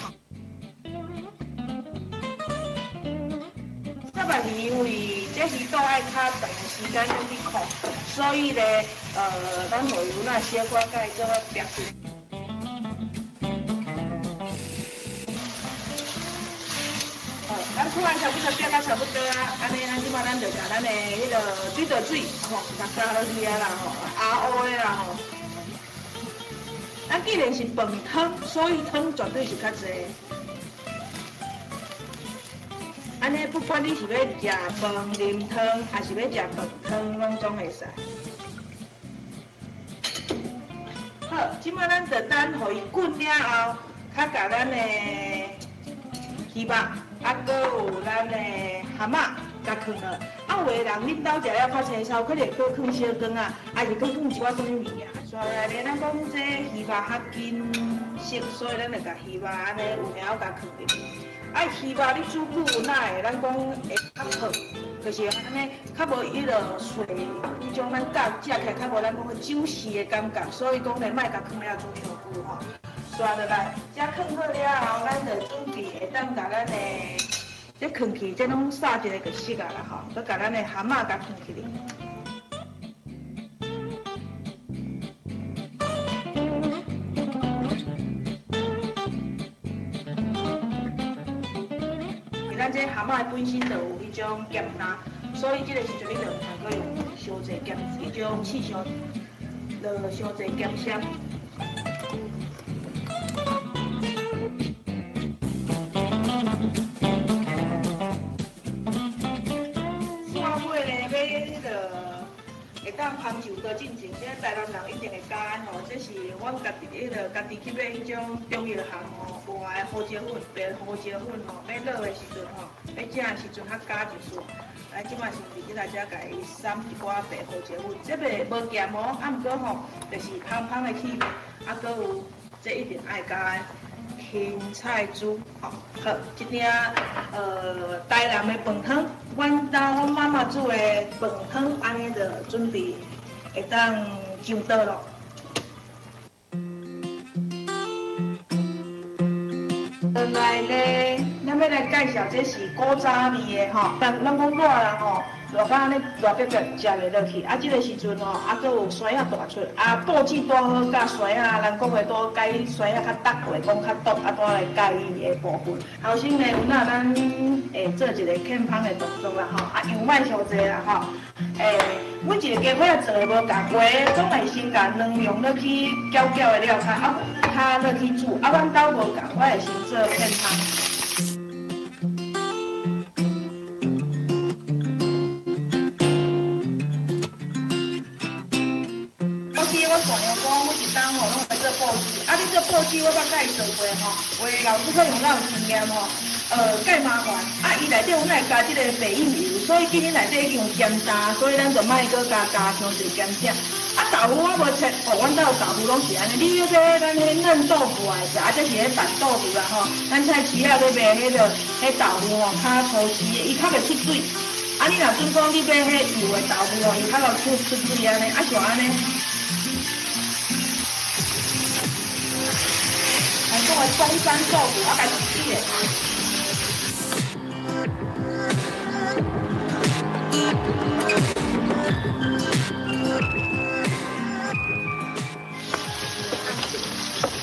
三文鱼因为这鱼肚爱较长时间要去控，所以咧，咱会有那小可甲伊做煸去。咱煮完差不多煸到差不多啊，安尼咱即摆咱就甲咱的迄个水倒水吼，甲加落去啊啦吼，熬乌的啦吼。咱既然是饭汤，所以汤绝对是较济。安尼不管你是要食饭啉汤，还是要食饭汤，拢总会使。好，即摆咱就等互伊滚了后，较甲咱的鱼肉，啊，搁有咱的蛤蟆，甲放落。啊，有的人恁兜食了较青草，可能搁放小羹啊，还是搁放一寡什么物件。所以咧，咱讲这鱼肉较紧熟，所以咱就甲鱼肉安尼有苗甲放入去。啊，鱼肉你煮久有哪会？咱讲会较好，就是安尼较无迄落水，迄种咱食起来较无咱讲个酒丝的感觉，所以讲咧，莫甲放了煮伤久吼。刷落来，这放好了后，咱就准备会当甲咱的这放去，这拢撒一个就熟啊啦吼，搁甲咱的蛤蟆甲放起哩。咱这蛤蟆本身就有迄种咸淡，所以这个时阵你就唔通搁用伤济咸，迄种刺伤，落伤济咸香。看尾咧，要迄个会当烹酒的进前，这台南人一定会教吼，这是阮家己迄个家己去买迄种中药行吼，外的胡椒粉、白胡椒粉吼，要落的时阵吼，要食的时阵较加一丝。来，即摆先伫即来遮家己撒一寡白胡椒粉，这袂无咸哦，啊毋过吼，就是香香的气味，啊，搁有这一定爱加芹菜煮，吼，好，一鼎台南的饭汤，阮妈妈煮的饭汤，安尼就准备会当上桌咯。来咧，咱要来介绍，这是古早味的吼。咱讲热人吼，热到安尼热逼逼食袂落去。啊，这个时阵吼，啊，佫有酸仔大出，啊，布子多好，甲酸仔，咱讲话多介酸仔较搭话，讲较毒，啊，多来介意的部分。后生呢，有哪咱会做一个欠芳的动作啦吼，啊，样卖上济啦吼。每一个家伙仔做的无共，话总会先甲卵用落去搅搅的了开，啊，较落去煮，啊，阮兜无共，我会先做欠芳。我讲了讲，每一档吼拢会做布置，啊，你做布置我捌甲伊做过吼，为老师可能较有经验吼，介麻烦，啊，伊内底阮来加即个白印油，所以今日内底已经有咸渣，所以咱就莫搁加伤侪咸食。啊，豆腐我无切，阮兜豆腐拢是安尼，你要说咱迄嫩豆腐爱食，啊，这是迄板豆腐啦吼，咱菜市仔咧卖迄个迄豆腐吼，较粗丝的，伊较袂出水。啊，你若准讲你买迄油的豆腐吼，伊较有出水安尼，啊像安尼。讲的中山豆腐，我家己煮的。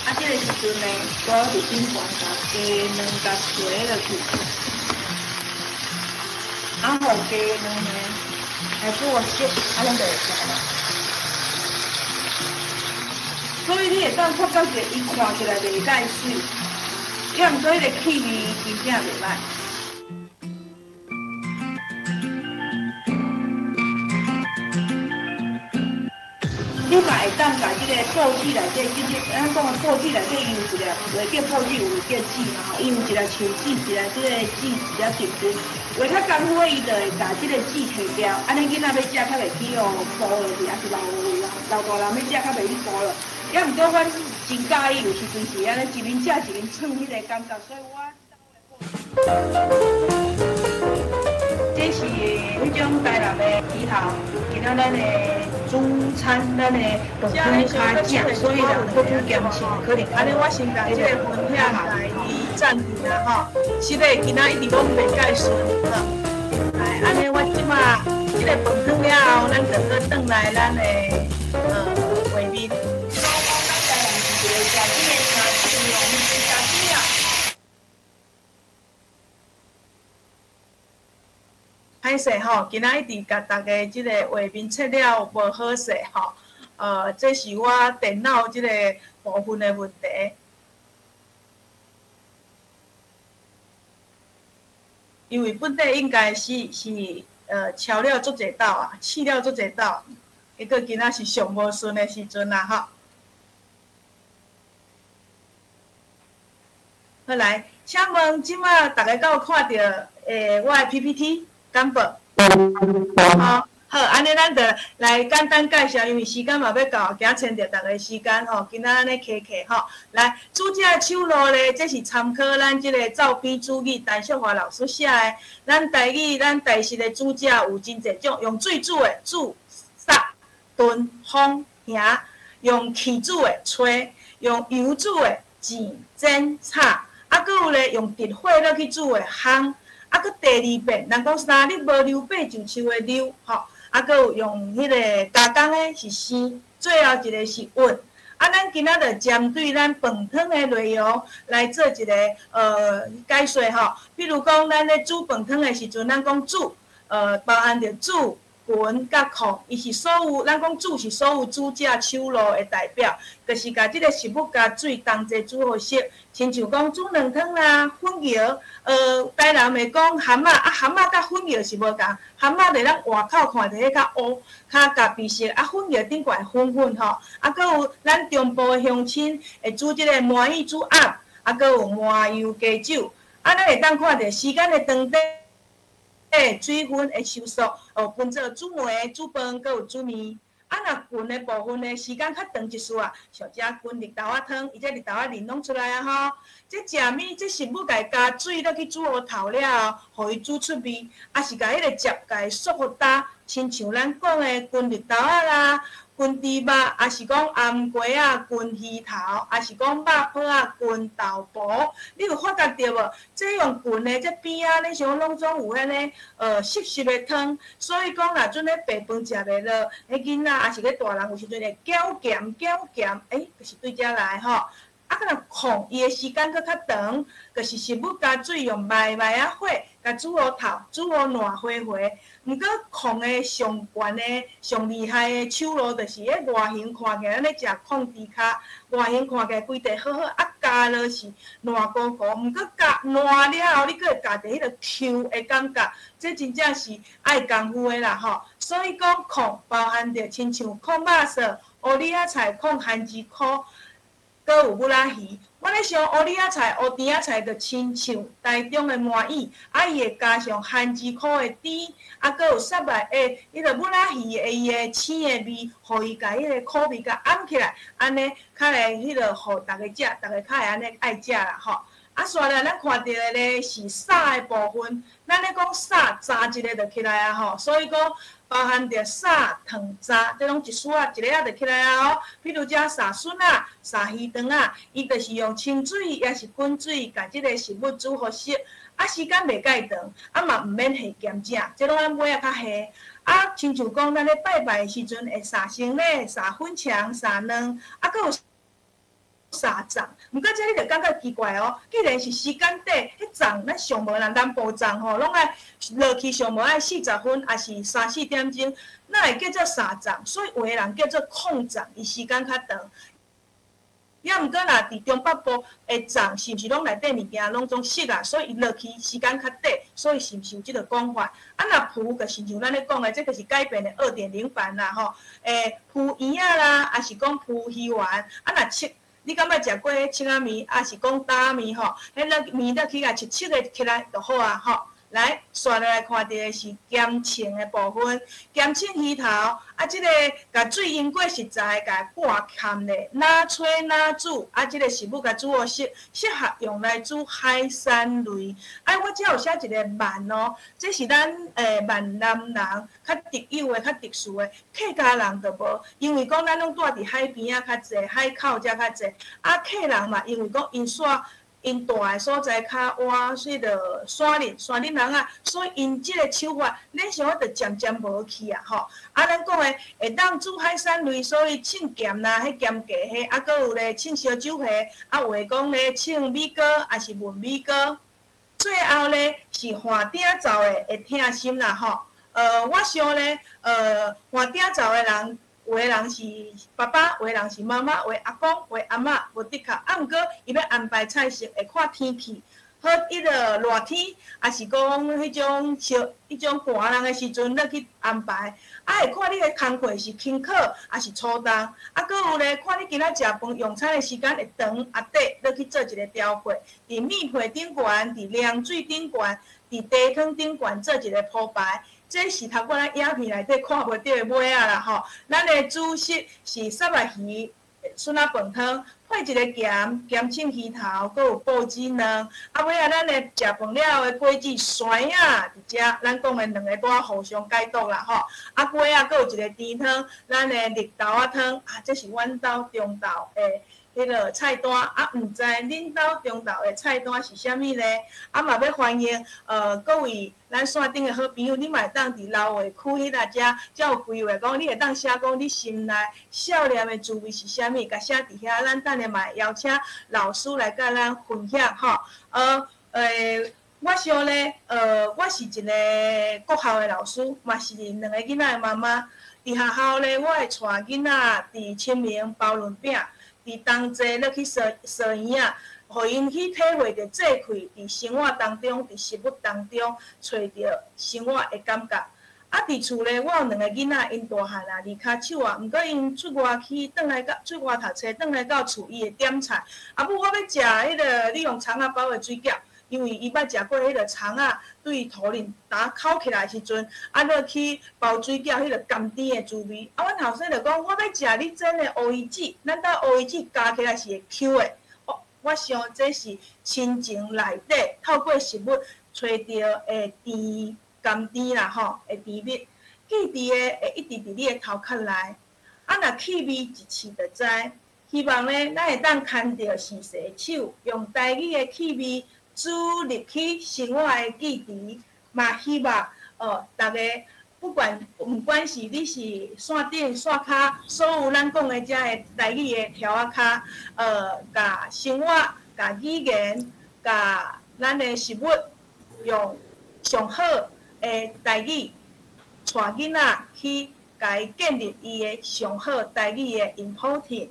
啊，这个时阵呢，我伫顶盘甲鸡卵甲水落去，啊，互鸡卵呢来做熟，啊，咱就会食啦。所以你会当看到一伊看起来袂介水，要毋过迄个气味真正袂歹。你嘛会当甲即个布子内底，咱讲的布子内底伊有一粒，有叫布子，有叫籽嘛吼，伊有一粒树籽，一粒即个籽，一粒菌菌。为较功夫，伊就会甲即个籽摕掉，安尼囡仔要食较袂去哦，糊落去，还是老大人要食较袂去糊落。也毋过，阮真介意有时阵是安尼，一面食一面蹭迄个感觉，所以我。这是迄种台南的鱼头，今仔咱的主餐，咱的饭汤较正，所以人搁煮咸菜，可能安尼我先甲即个分享来暂停啦吼，实在今仔一直拢袂介顺吼。哎，安尼我即马即个饭汤了后，咱就搁转来咱的画面。歹势吼，今仔一直甲大家即个画面切了无好势吼，这是我电脑即个部分的问题。因为本地应该是敲了足侪道啊，试了足侪道，结果今仔是上无顺的时阵啦吼。好来，请问即马大家敢有看到我的 PPT？简报，好，安尼咱就来简单介绍，因为时间嘛要到，惊牵着大家时间吼，今仔安尼客吼，来煮食手路咧，这是参考咱即个照笔主语陈秀华老师写的，咱台语咱台式的煮食有真侪种，用水煮的煮、杀、炖、烘、咸，用气煮的吹，用油煮的煎、煎、炒，啊，搁有咧用直火落去煮的烘。啊，搁第二遍，人讲三日无溜八就树的溜，吼，啊，搁有用迄个加工的是生，最后一个是温。啊，咱今仔就针对咱饭汤的内容来做一个解说吼。比如讲，咱咧煮饭汤的时阵，咱讲煮，包含着煮、滚甲控，伊是所有，咱讲煮是所有煮食手路的代表，就是甲即个食物加水同齐煮好熟。亲像讲煮卵汤啦、粉舀，台南会讲蛤蟆，啊蛤蟆甲粉舀是无共，蛤蟆伫咱外口看着迄较乌，较咖啡色，啊粉舀顶悬粉粉吼，啊搁有咱中部的乡亲会煮即个鳗鱼煮鸭，啊搁有鳗油鸡酒，啊咱会当看着时间的长短。水分会收缩，分做煮糜、煮饭，搁有煮面。啊，若滚的部分呢，时间较长一丝啊，小只滚绿豆仔汤，伊这绿豆仔仁拢出来啊吼。这食面，这食物家加水落去煮好透了后，互伊煮出味，啊是甲迄个汁甲伊缩好焦，亲像咱讲的滚绿豆仔啦、滚猪肉，也是讲红鸡啊、滚鱼头，也是讲肉泡啊、滚豆腐，你有发觉着无？这用滚的这边啊，你像拢总有迄个湿湿的汤，所以讲若准咧白饭食袂落，迄囡仔也是咧大人有时阵会搅咸，就是对遮来吼。啊，可能控伊的时间搁较长，就是食物加水用慢啊火，甲煮好透，煮好烂灰灰。毋过控的上悬的、上厉害的手路，就是迄外形看起来，咱咧食控猪脚，外形看起来规地好好，啊加落是烂糊糊，毋过加烂了后，你搁会加着迄个 Q 的感觉，这真正是爱功夫的啦吼。所以讲控包含着亲像控肉色、乌里仔菜、控番薯壳。搁有母仔鱼，我咧想乌里仔菜、乌甜仔菜，就亲像台中的麻芛，啊伊会加上番薯壳的甜，啊搁有煞来的迄个母仔鱼的伊的青的味，互伊甲迄个苦味甲按起来，安尼较会迄个互逐个食，逐个较会安尼爱食啦吼。啊，刷来咱看到的咧是沙的部分，咱咧讲沙炸一个就起来啊吼，所以讲包含着沙糖炸，这种一丝啊一个啊就起来啊吼。比如遮沙笋啊、沙鱼肠啊，伊就是用清水也是滚水，甲即个食物煮好熟，啊时间袂介长，啊嘛毋免下咸食，即拢咱买啊较下。啊，亲像讲咱咧拜拜的时阵会撒生咧、撒粉肠、撒卵，啊搁有。沙粽，毋过这你着感觉奇怪哦。既然是时间短，迄粽咱上无人南部粽吼，拢爱落去上无爱40分，也是3、4点钟，那会叫做沙粽。所以有的人叫做控粽，伊时间较长。也毋过若伫中北部的粽，是毋是拢内底物件拢总熟啊？所以伊落去时间较短，所以是毋是有即个讲法？啊，若铺就是像咱咧讲的，这就是改变的2.0版啦吼。铺圆仔啦，也是讲铺鱼丸，啊若切。你敢捌食过迄青仔面，还是讲打面吼？迄个面得起来切个起来就好啊吼。来，刷来看到的是咸青的部分，咸青鱼头啊，即个甲水淹过实在，甲挂咸咧，哪吹哪煮啊，即个食物甲煮好适合用来煮海产类。啊，我只有写一个鳗哦，这是咱闽南人较特有的、较特殊的，客家人就无，因为讲咱拢住伫海边啊较济，海口遮较济，啊客人嘛，因为讲因煞。因住的所在较晏，迄个山林人啊，所以因即个手法，咱想着渐渐无去啊吼。啊，咱讲的会当煮海产类，所以凊咸啦，迄咸价迄，啊，搁有咧凊烧酒迄，啊，有诶讲咧凊米糕，也是焖米糕。最后咧是换鼎灶的会疼心啦吼。我想咧，换鼎灶的人。有的人是爸爸，有的人是妈妈，有的阿公，有的阿嬷，无的确。啊，毋过伊要安排菜色，会看天气。好，伊个热天，也是讲迄种迄种寒人的时阵，咱去安排。啊，会看你的工课是轻巧，还是粗重。啊，搁有咧，看你今仔食饭用餐的时间会长啊短，咱去做一个调配。伫面皮顶悬，伫凉水顶悬，伫茶汤顶悬做一个铺排。这是头仔咱影片内底看袂到的尾仔啦吼。咱的主食是沙拉鱼、笋仔饭汤，配一个咸青鱼头，搁有布子卵。啊，尾仔咱的食饭了后的果子酸啊，伫遮咱讲的两个带互相解毒啦吼。啊，尾仔搁有一个甜汤，咱的绿豆仔汤啊，这是阮兜中昼的。迄个菜单啊，毋知恁兜中昼的菜单是啥物咧？啊嘛要欢迎各位咱线顶的好朋友，你嘛会当伫老话区迄搭遮，才有规划讲，你会当写讲你心内少年的滋味是啥物，甲写伫遐，咱等下嘛会邀请老师来甲咱分享吼。我想咧，我是一个国校的老师，嘛是两个囡仔的妈妈。伫学校咧，我会带囡仔伫清明包润饼。伫同齐落去烧圆啊，互因去体会着这块伫生活当中、伫食物当中找着生活的感觉。啊，伫厝咧，我有两个囡仔，因大汉啊，离骹手啊，毋过因出外去，出外读册，转来到厝，伊会点菜。啊，母，我要食迄个你用肠仔包的水饺。因为伊捌食过迄个肠仔，对土里打烤起来的时阵，啊，落去包水饺，迄个甘甜的滋味。啊，阮后生就讲，我要食你蒸的乌鱼子，咱兜乌鱼子加起来是会 Q 的。我想这是亲情内底透过食物找到会甘甜啦吼，会甜蜜，记忆的会一直伫你的头壳内。啊，若气味一试就知。希望咧，咱会当牵着细细的手，用台语的气味注入去生活的记忆。嘛，希望大家不管是你是线顶、线骹，所有咱讲的遮的台语的条仔骹，甲生活、甲语言、甲咱的食物，用上好的台语，带囡仔去甲伊建立伊的上好台语的 important。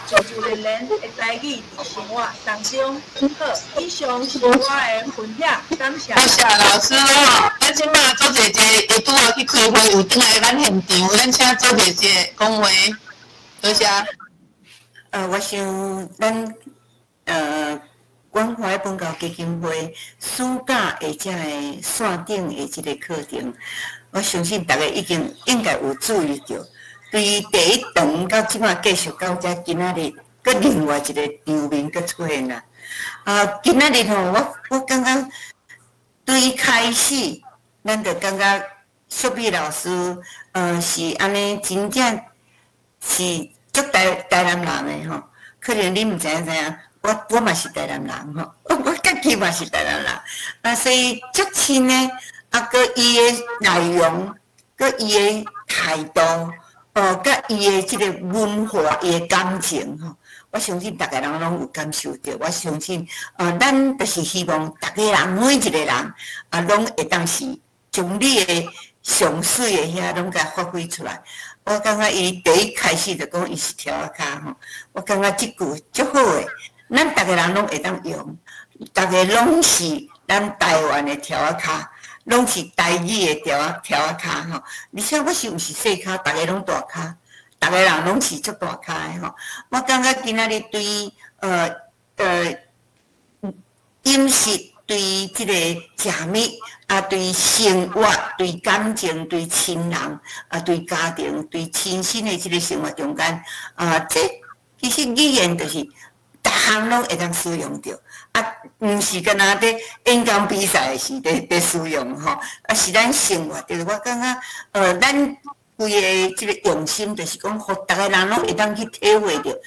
自自然然的台语伫生活当中。好，以上是我的分享，感谢。感谢老师哦，咱即摆做姐姐会拄好去开会，有转来咱现场，咱请做姐姐讲话，多谢。我想咱关怀本教基金会暑假的这个线顶的这个课程，我相信大家已经应该有注意到。对于第一堂到即摆继续到遮，今仔日搁另外一个场面搁出现啦。今仔日吼，我感觉对于开始，咱就感觉淑美老师，是安尼真正是足台南人的吼。可能你毋知影，我嘛是台南人吼，我家己嘛是台南人，所以足亲呢，搁伊的内容，搁伊的态度。甲伊的即个文化、伊的感情吼，我相信大家人拢有感受到。我相信，咱就是希望大家人每一个人拢会当是将你的上水的遐拢甲发挥出来。我感觉伊第一开始就讲伊是条仔骹吼，我感觉即句足好诶，咱大家人拢会当用，大家拢是咱台湾的条仔骹。拢是台语的条仔骹吼，而且我是毋是细骹，大家拢大骹，大家人拢是足大骹的吼。我感觉今仔日对饮食、对即个食物对生活、对感情、对亲人对家庭、对亲身的即个生活中间这其实语言就是。逐项拢会当使用着，毋是干那伫演讲比赛时伫使用吼，是咱生活着。我感觉咱规个即个用心，就是讲，互逐个人拢会当去体会着，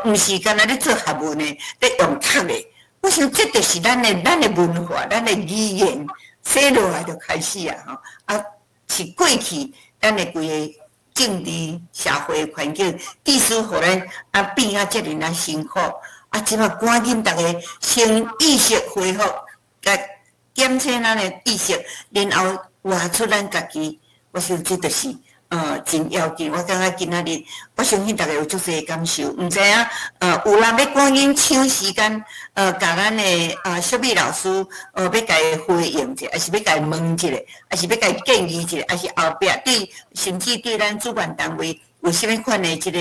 毋是干那咧做学问诶，咧用读诶。我想这就是咱诶文化，咱诶语言，写落来就开始啊吼，是过去咱诶规个政治社会环境，必须互咱变遮尔辛苦。即摆赶紧大家先意识恢复，甲检测咱的意识，然后活出咱家己。我想这就是真要紧。我感觉今仔日，我相信大家有足侪感受。毋知影有人要赶紧抢时间，甲咱的淑美老师要甲伊回应者，还是要甲伊问一下，还是要甲伊建议一下，还是后壁对，甚至对咱主办单位有啥物款的即个。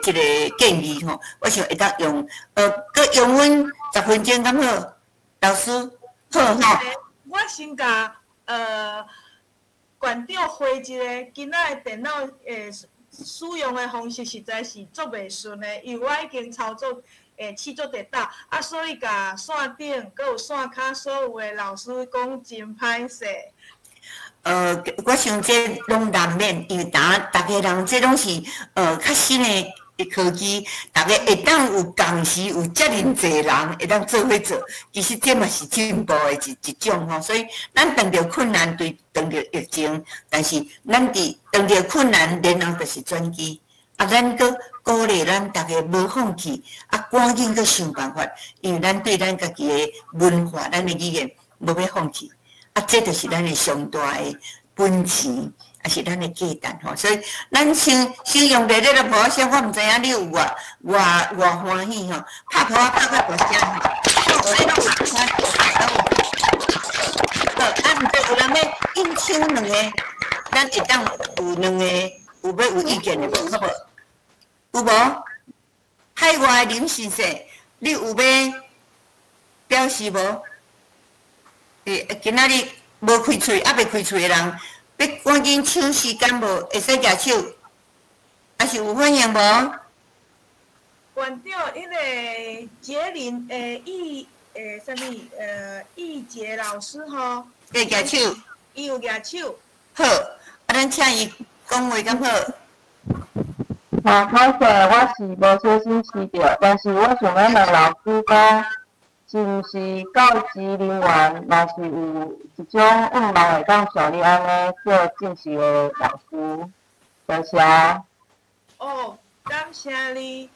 即个建议吼，我想会当用，搁用阮10分钟敢好，老师好吼。我先甲馆长回一个，今仔的电脑使用的方式实在是足袂顺的，因为我已经操作试足地道，所以甲线顶搁有线骹所有的老师讲真歹势。我想这拢难免，因为逐个人这拢是较新的科技，大家会当有同时有遮尔侪人会当做伙做，其实这嘛是进步的一种吼。所以咱遇到困难，对遇到疫情，但是咱伫遇到困难，然后就是转机。咱搁鼓励咱大家无放弃，赶紧搁想办法，因为咱对咱家己的文化、咱的语言无要放弃。这就是咱的上大的本钱，也是咱的价值吼。所以，咱先用热烈的鼓声，我毋知影你有偌欢喜吼，拍鼓拍到大声吼。所以咱有拍鼓，毋过有人要应唱两个，咱会当有两个有要有意见的无？好无？有无？海外林先生，你有要表示无？今仔日无开喙，未开喙的人，要赶紧抢时间无？会使举手，还是有反应无？馆长，迄个杰林易杰老师吼，会举手，伊有举手。好，咱请伊讲话敢好？歹势，我是无小心饲着，但是我想要问老师讲，是毋是教职人员若是有一种运动会当像你安尼做正式的老师？多谢。哦，感谢你。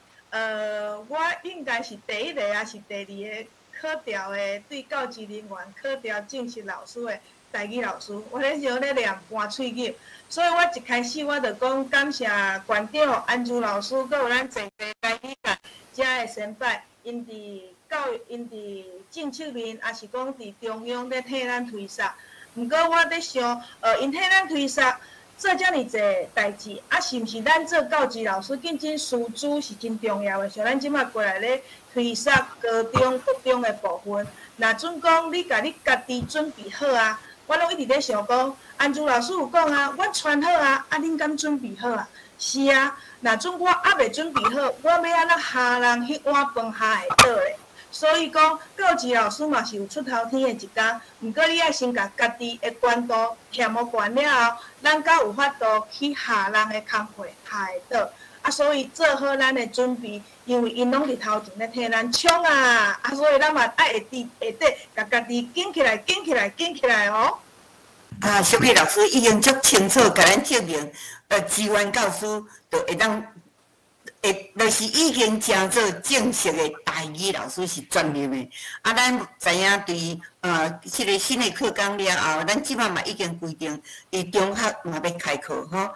我应该是第一个还是第二个考调的对教职人员考调正式老师的台语老师。我咧想咧念换喙语，所以我一开始我就讲感谢馆长安珠老师，佮有咱全体台语界遮的先辈，因伫教育，因伫政策面，也是讲伫中央咧替咱推卸。毋过我咧想，因替咱推卸。做遮尔济代志，是毋是咱做教职老师，紧真师资是真重要的。像咱即摆过来咧推卸高中、国中的部分，若准讲你家己准备好啊，我拢一直咧想讲，安珠老师有讲啊，阮穿好啊，恁敢准备好啊？是啊，若准我还未准备好，我要安怎下人迄碗饭下会倒咧？所以讲，教职老师嘛是有出头天的一天，毋过你爱先甲家己的管道欠好管了后，咱才有法度去下人的工课下会倒。所以做好咱的准备，因为因拢伫头前咧替咱冲啊，所以咱嘛爱下底，甲家己紧起来哦。小碧老师已经足清楚甲咱证明，志愿教师就会当。就是已经真做正式的台语老师是专业的。咱知影对即个新的课纲了后，咱即摆嘛已经规定，中学嘛要开课吼。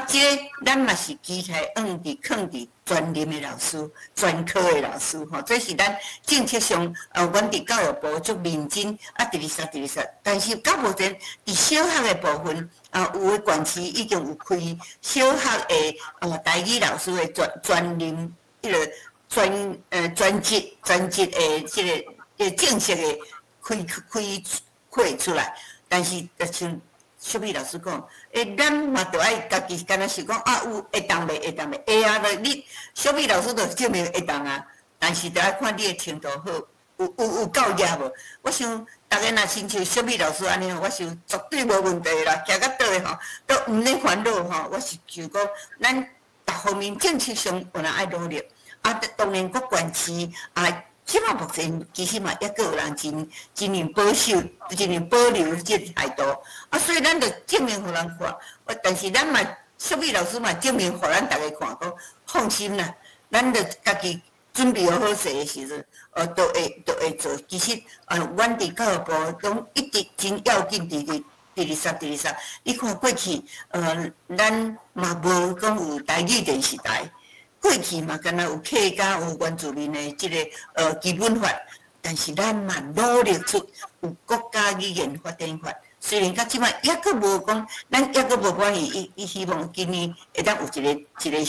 即个咱嘛是期待放伫专任的老师、专科的老师吼。这是咱政策上阮伫教育部足认真直直，但是到目前伫小学的部分。有的县市已经有开小学的台语老师的专任迄个专职的即个正式的开课出来，但是就像小美老师讲，咱嘛着爱家己敢若是讲有会当袂，会啊！你小美老师就证明会当啊，但是着爱看你的程度好，有够业无？我想。大家若亲像小美老师安尼，我想绝对无问题啦。行到倒的吼，都毋咧烦恼吼。我是就讲，咱各方面政策上有人爱努力。当然各县市即摆目前其实嘛，抑阁有人真能保守、真能保留即个态度。所以咱着证明互人看。但是咱嘛，小美老师嘛证明互咱大家看，讲放心啦，咱着家己。准备好势的时阵，都会做。其实，阮伫教育部拢一直真要紧，直直。你看过去，咱嘛无讲有台语电视台，过去嘛敢若有客家有原住民的即个基本法，但是咱嘛努力出有国家语言发展法。虽然到即摆抑阁无讲，咱抑阁无满意，伊希望今年会当有一个。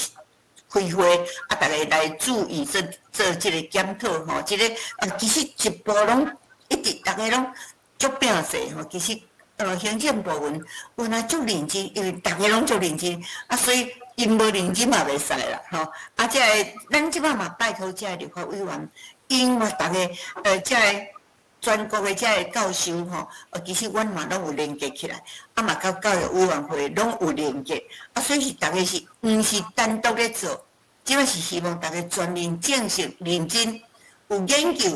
开会大家来注意做即个检讨吼，即个其实一部拢一直大家拢足拼势吼，其实行政部门原来足认真，因为大家拢足认真，所以因无认真嘛袂使啦吼。即个咱即摆嘛拜托即个立法委员，因为大家即个全国的即个教授吼，其实阮嘛拢有连接起来，嘛甲教育委员会拢有连接，所以是大家是毋是单独咧做，即摆是希望大家全面正式认真有研究，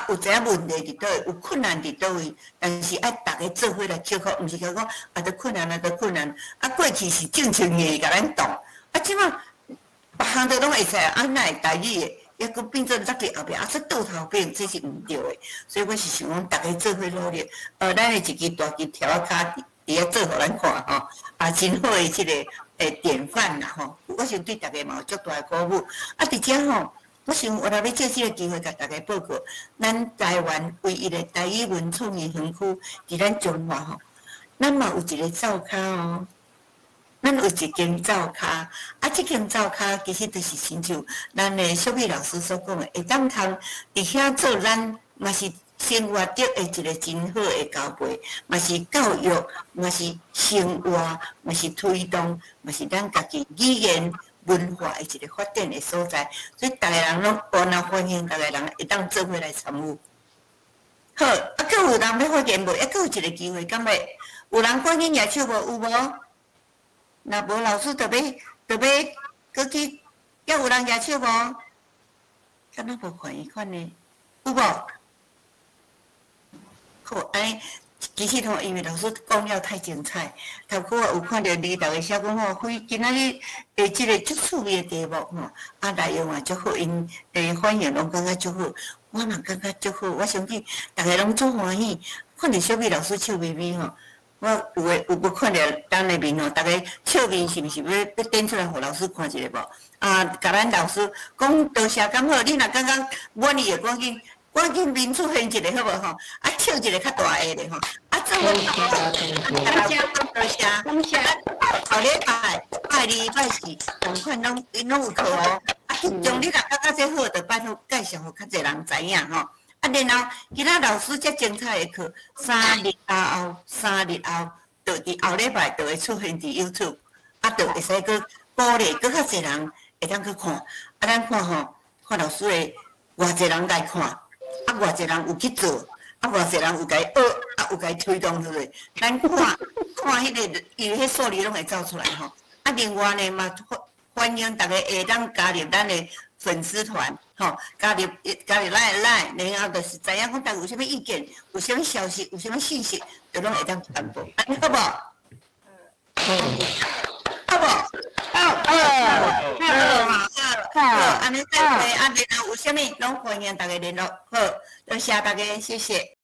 有知影问题伫倒位，有困难伫倒位，但是爱大家做伙来克服，毋是讲都困难都困难，过去是政策硬甲咱动，即摆别项都拢会使，哪会台语的？抑阁变做落伫后壁，说倒头变，这是毋对的。所以我是想讲，大家做伙努力，咱的一支大旗条啊卡伫遐做互咱看吼，真好的即个典范啦吼。我想对大家嘛有足大的鼓舞。伫遮吼，我想我若要借即个机会甲大家报告，咱台湾唯一的台语文创园园区伫咱中华吼，咱嘛有一个灶骹哦。咱有一间灶骹，即间灶骹其实就是亲像咱的小美老师所讲的，会当通伫遐做咱嘛是生活得的一个真好的交配，嘛是教育，嘛是生活，嘛是推动，嘛是咱家己语言文化的一个发展的所在。所以逐个人拢热闹欢迎，逐个人会当做伙来参与。好，阁有人要发言无？阁有一个机会，敢袂？有人关心野手无？有无？若无老师就要过去还有人举手无？敢若无看伊款呢？有无？好，安尼。其实吼，因为老师讲了太精彩，头壳有看到你逐个写讲吼，今仔日诶，即个足趣味诶题目吼，内容也足好，因反应拢感觉足好，我嘛感觉足好，我相信逐个拢足欢喜。看到小美老师笑眯眯吼，我有无看到咱诶面吼，逐个笑面是毋是要点出来互老师看一下无？甲咱老师讲多谢感好，你若感觉满意诶，赶紧面出现一个好无吼？笑一个较大个咧吼！做好，感谢，感谢。后礼拜拜2、拜4，同款拢有课哦。从你若感觉这好，就拜托介绍互较侪人知影吼。然后其他老师遮精彩的课，3日后，就伫后礼拜就会出现伫 YouTube， 就会使去鼓励搁较侪人会当去看。咱看吼，看老师的偌侪人来看。偌侪人有去做，偌侪人有甲伊学，有甲伊推动出去。咱看迄个伊迄数字拢会走出来吼。另外呢嘛，欢迎大家下当加入咱的粉丝团，吼，加入咱然后就是知影讲大家有啥物意见，有啥物消息，有啥物信息，就拢会当传播。安尼好无？好无？好，安尼再会，然后有啥物拢欢迎大家联络。好，多谢大家，谢谢。